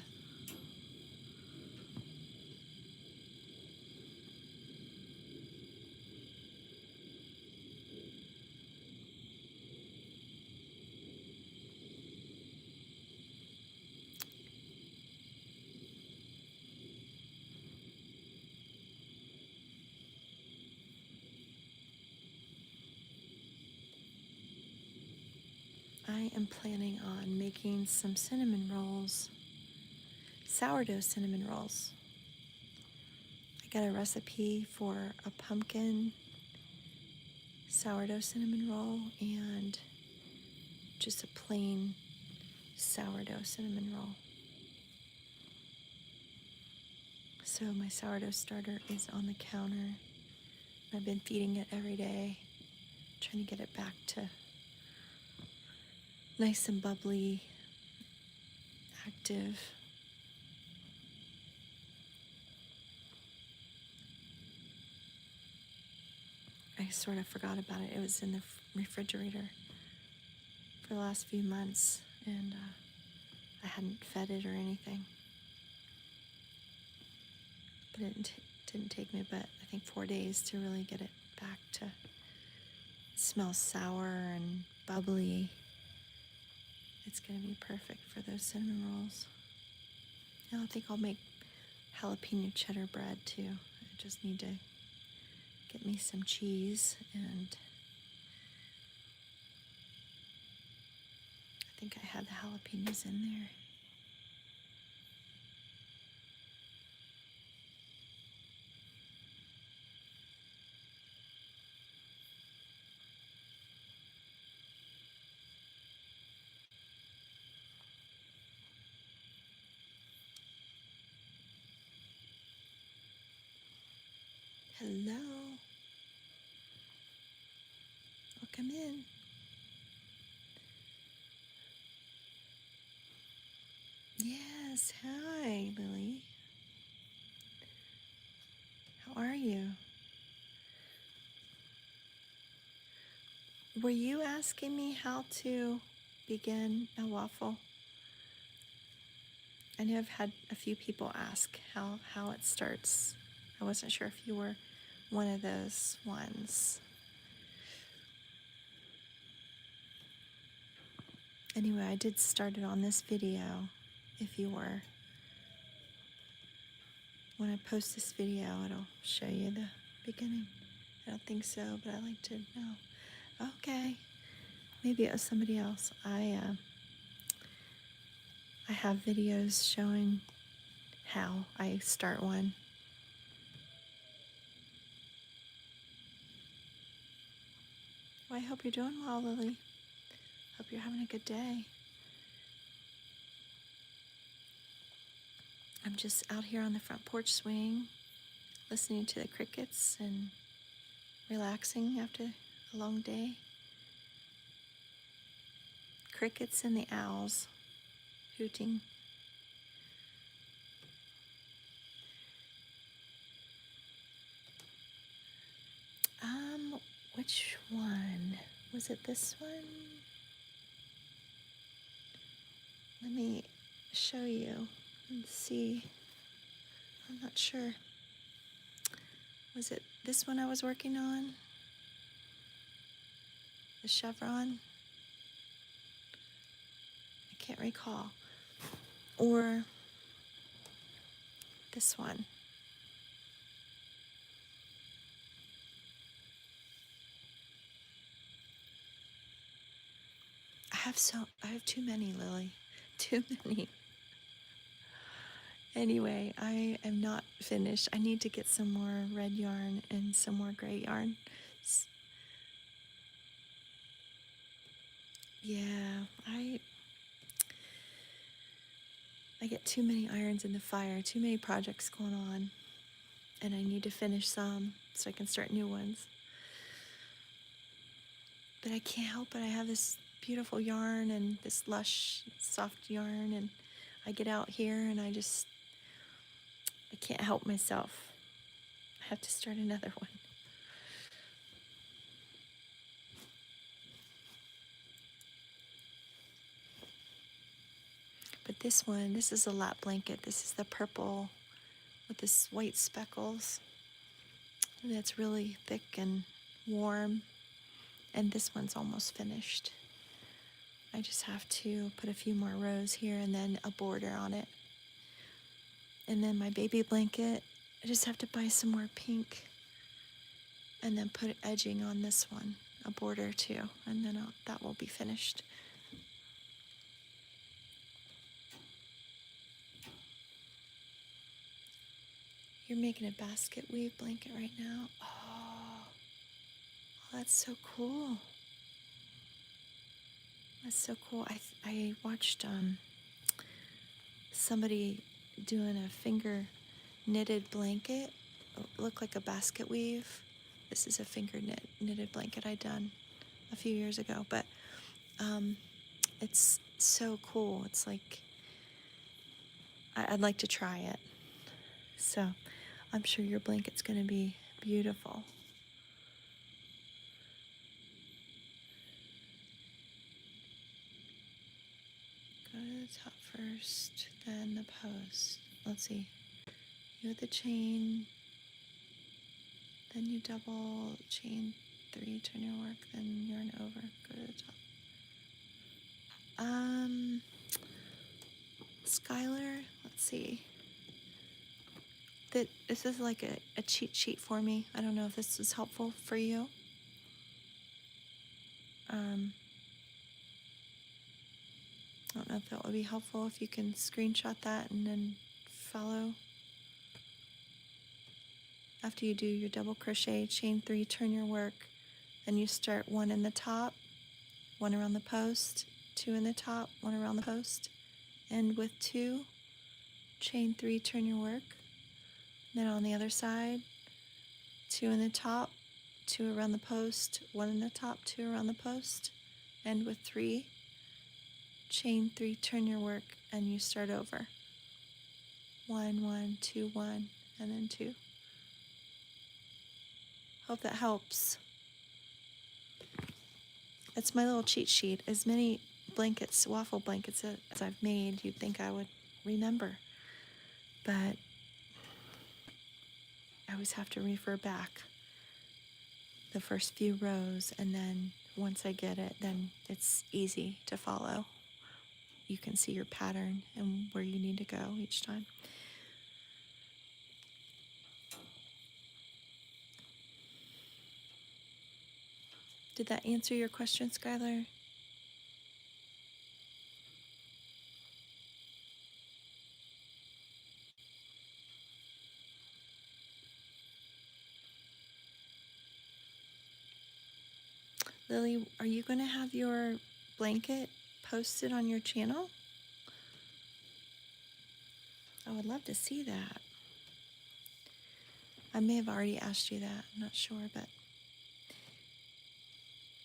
A: I am planning on making some cinnamon rolls, sourdough cinnamon rolls. I got a recipe for a pumpkin sourdough cinnamon roll and just a plain sourdough cinnamon roll. So my sourdough starter is on the counter. I've been feeding it every day, trying to get it back to nice and bubbly, active. I sort of forgot about it. It was in the refrigerator for the last few months, and I hadn't fed it or anything. But it didn't take me but I think 4 days to really get it back to smell sour and bubbly. It's going to be perfect for those cinnamon rolls. I think I'll make jalapeno cheddar bread too. I just need to get me some cheese, and I think I had the jalapenos in there. Hello. Welcome in. Yes, hi, Lily. How are you? Were you asking me how to begin a waffle? I know I've had a few people ask how it starts. I wasn't sure if you were one of those ones. Anyway, I did start it on this video. If you were, when I post this video, it'll show you the beginning. I don't think so, but I like to know. Okay, maybe it was somebody else. I have videos showing how I start one. Well, I hope you're doing well, Lily. Hope you're having a good day. I'm just out here on the front porch swing, listening to the crickets and relaxing after a long day. Crickets and the owls hooting. Which one? Was it this one? Let me show you and see. I'm not sure. Was it this one I was working on? The chevron? I can't recall. Or this one. I have too many, Lily. Too many. Anyway, I am not finished. I need to get some more red yarn and some more gray yarn. Yeah, I get too many irons in the fire, too many projects going on, and I need to finish some so I can start new ones. But I can't help it. I have this beautiful yarn and this lush, soft yarn, and I get out here and I can't help myself. I have to start another one. But this is a lap blanket. This is the purple with this white speckles. And it's really thick and warm. And this one's almost finished. I just have to put a few more rows here and then a border on it. And then my baby blanket, I just have to buy some more pink and then put edging on this one, a border too, and then that will be finished. You're making a basket weave blanket right now? Oh, that's so cool. That's so cool. I watched somebody doing a finger knitted blanket. It looked like a basket weave. This is a finger knitted blanket I done a few years ago, but it's so cool. It's like I'd like to try it. So I'm sure your blanket's going to be beautiful. Go to the top first, then the post. Let's see. You have the chain, then you double, chain 3, turn your work, then yarn over, go to the top. Skylar, let's see. This is like a cheat sheet for me. I don't know if this is helpful for you. I don't know if that would be helpful if you can screenshot that and then follow. After you do your double crochet, chain 3, turn your work, then you start 1 in the top, 1 around the post, 2 in the top, 1 around the post, end with 2, chain 3, turn your work. Then on the other side, 2 in the top, 2 around the post, 1 in the top, 2 around the post, end with 3, chain 3, turn your work, and you start over. 1, 1, 2, 1, and then 2. Hope that helps. It's my little cheat sheet. As many blankets, waffle blankets as I've made, you'd think I would remember. But I always have to refer back the first few rows, and then once I get it, then it's easy to follow. You can see your pattern and where you need to go each time. Did that answer your question, Skylar? Lily, are you going to have your blanket posted on your channel? I would love to see that. I may have already asked you that, I'm not sure, but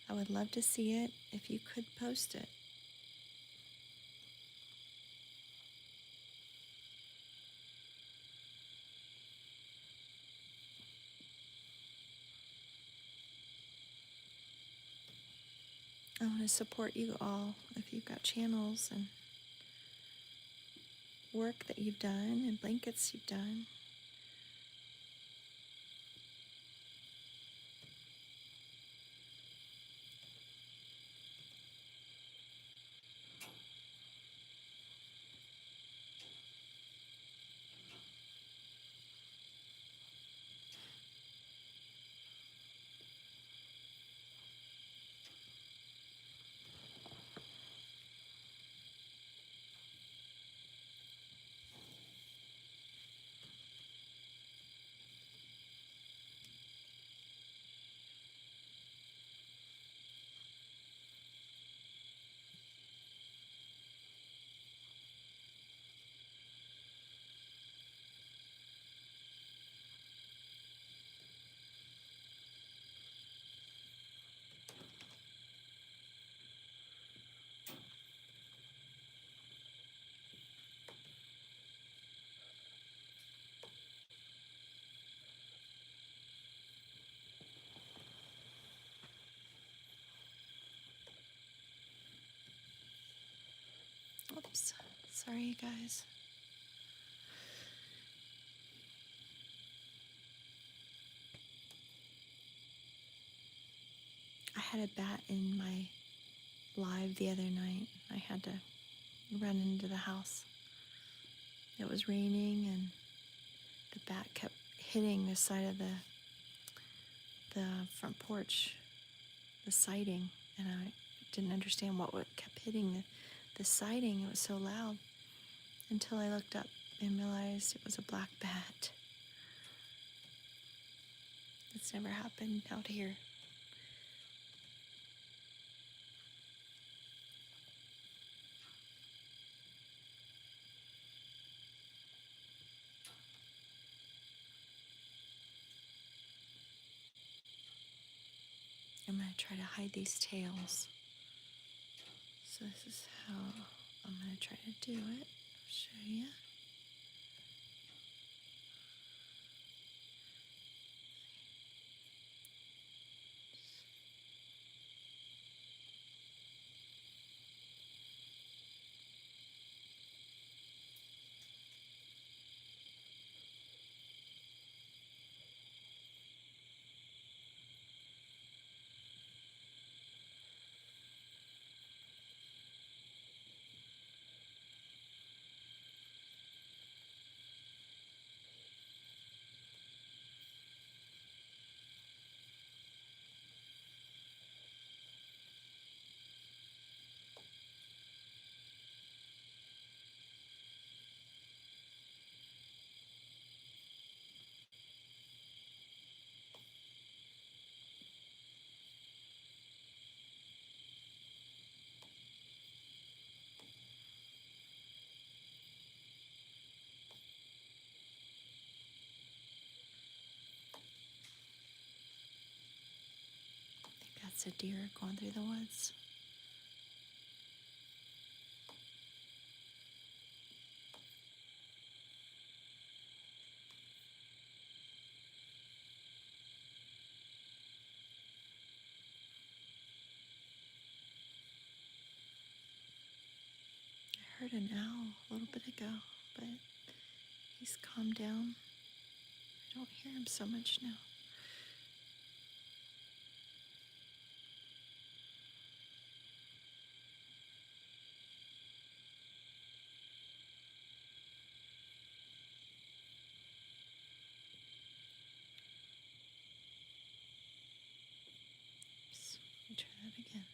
A: I would love to see it if you could post it. I want to support you all if you've got channels and work that you've done and blankets you've done. Oops. Sorry, you guys. I had a bat in my live the other night. I had to run into the house. It was raining and the bat kept hitting the side of the front porch, the siding, and I didn't understand what kept hitting the siding. It was so loud until I looked up and realized it was a black bat. It's never happened out here. I'm going to try to hide these tails. So this is how I'm going to try to do it. I'll show you. That's a deer going through the woods. I heard an owl a little bit ago, but he's calmed down. I don't hear him so much now. Oops, let me try that again.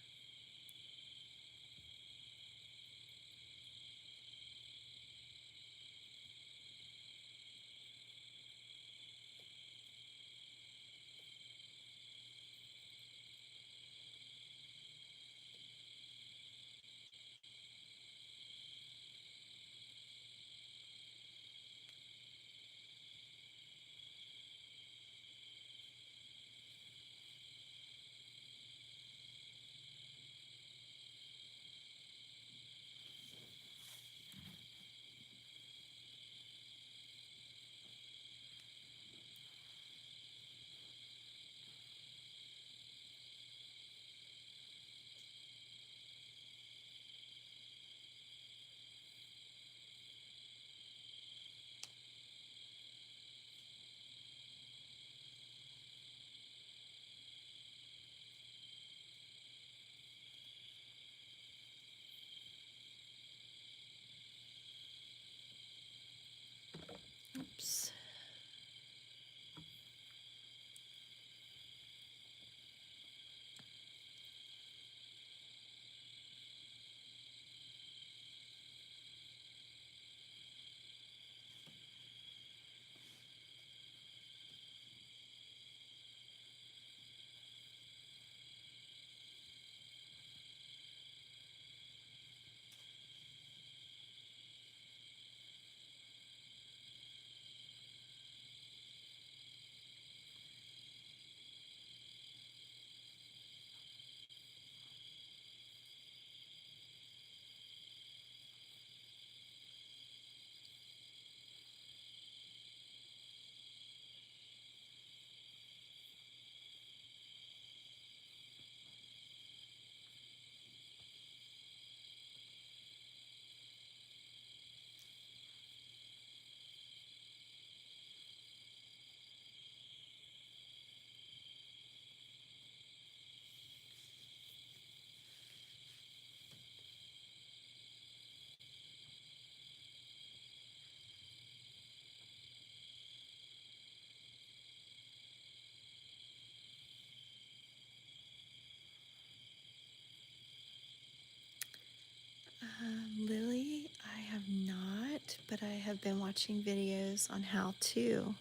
A: but I have been watching videos on how to,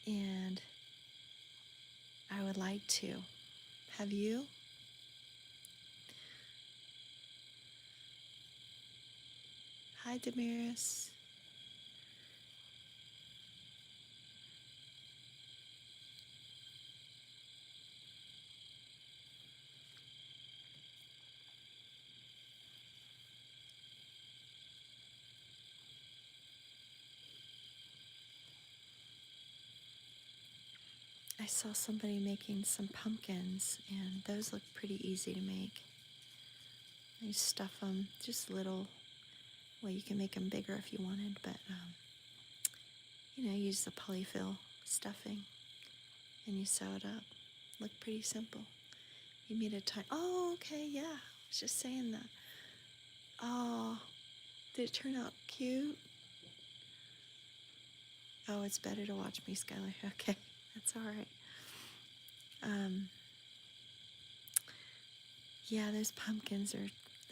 A: and I would like to. Have you? Hi, Damaris. I saw somebody making some pumpkins, and those look pretty easy to make. You stuff them just little. Well, you can make them bigger if you wanted, but use the polyfill stuffing, and you sew it up. Look pretty simple. You made a time. Oh, okay, yeah. I was just saying that. Oh, did it turn out cute? Oh, it's better to watch me, Skylar. Okay, that's all right. Yeah, those pumpkins are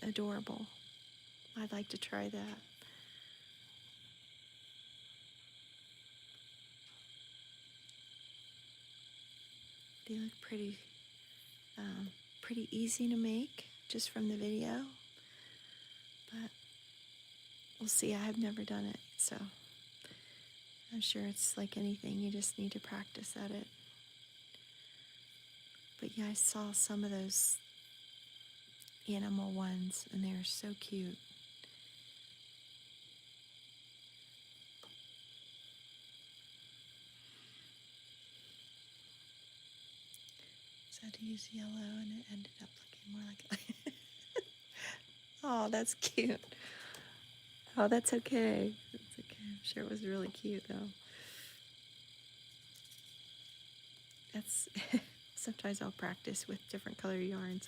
A: adorable. I'd like to try that. They look pretty easy to make just from the video, but we'll see. I have never done it, so I'm sure it's like anything. You just need to practice at it. But yeah, I saw some of those animal ones, and they are so cute. So I had to use yellow, and it ended up looking more like Oh, that's cute. Oh, that's okay. That's okay. I'm sure it was really cute, though. That's sometimes I'll practice with different color yarns.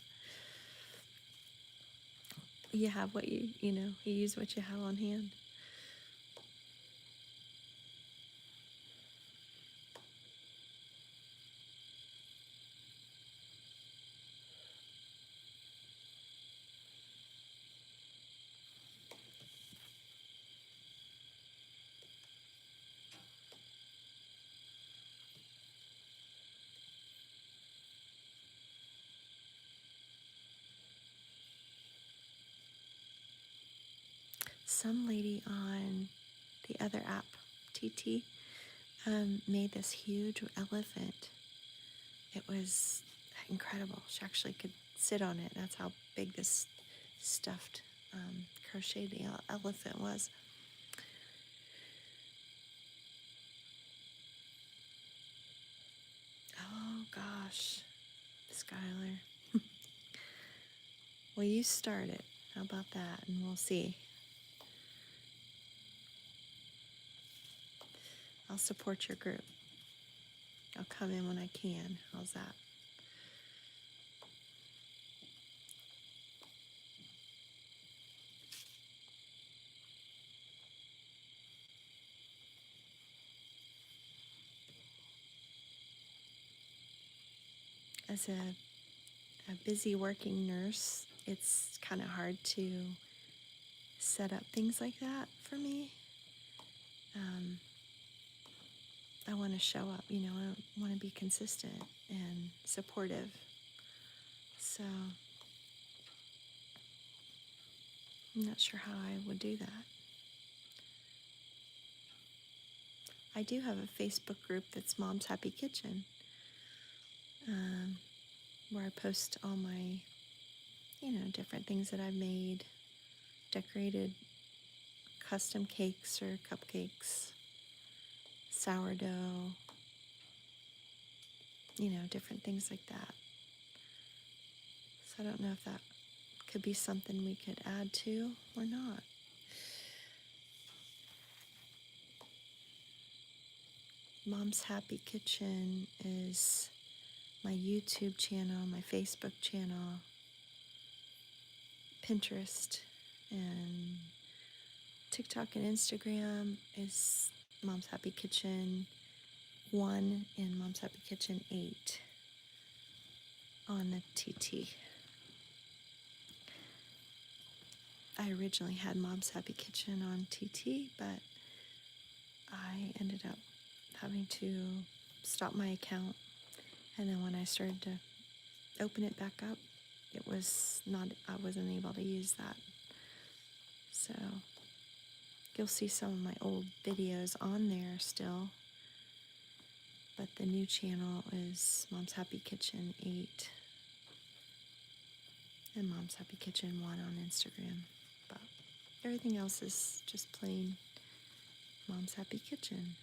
A: You have what you use what you have on hand. Some lady on the other app, TT, made this huge elephant. It was incredible. She actually could sit on it. That's how big this stuffed crocheted elephant was. Oh gosh, Skylar. Well, you start it. How about that? And we'll see. I'll support your group. I'll come in when I can. How's that? As a busy working nurse, it's kind of hard to set up things like that for me. I want to show up, I want to be consistent and supportive. So I'm not sure how I would do that. I do have a Facebook group that's Mom's Happy Kitchen, where I post all my, different things that I've made, decorated custom cakes or cupcakes, sourdough, different things like that. So I don't know if that could be something we could add to or not. Mom's Happy Kitchen is my YouTube channel, my Facebook channel, Pinterest, and TikTok and Instagram is Mom's Happy Kitchen 1 and Mom's Happy Kitchen 8 on the TT. I originally had Mom's Happy Kitchen on TT, but I ended up having to stop my account. And then when I started to open it back up, it was not, I wasn't able to use that. So you'll see some of my old videos on there still. But the new channel is Mom's Happy Kitchen 8 and Mom's Happy Kitchen 1 on Instagram. But everything else is just plain Mom's Happy Kitchen.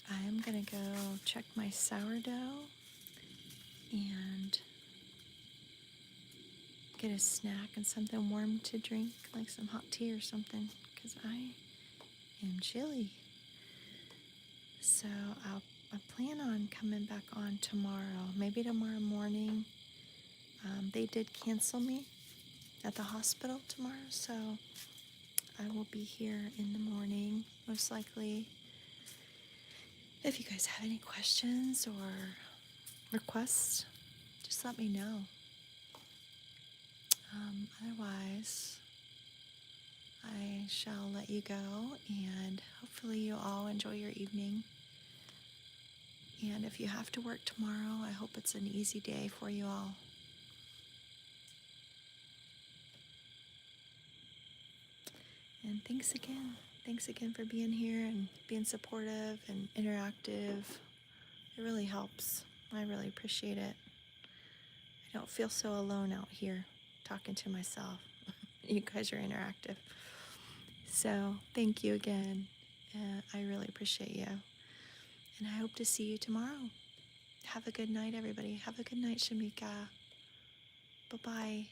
A: I'm gonna go check my sourdough and get a snack and something warm to drink, like some hot tea or something, because I am chilly. So I plan on coming back on tomorrow, maybe tomorrow morning. They did cancel me at the hospital tomorrow, so I will be here in the morning, most likely. If you guys have any questions or requests, just let me know. Otherwise, I shall let you go, and hopefully you all enjoy your evening. And if you have to work tomorrow, I hope it's an easy day for you all. And thanks again. Thanks again for being here and being supportive and interactive. It really helps. I really appreciate it. I don't feel so alone out here talking to myself. You guys are interactive. So thank you again. I really appreciate you. And I hope to see you tomorrow. Have a good night, everybody. Have a good night, Shamika. Bye-bye.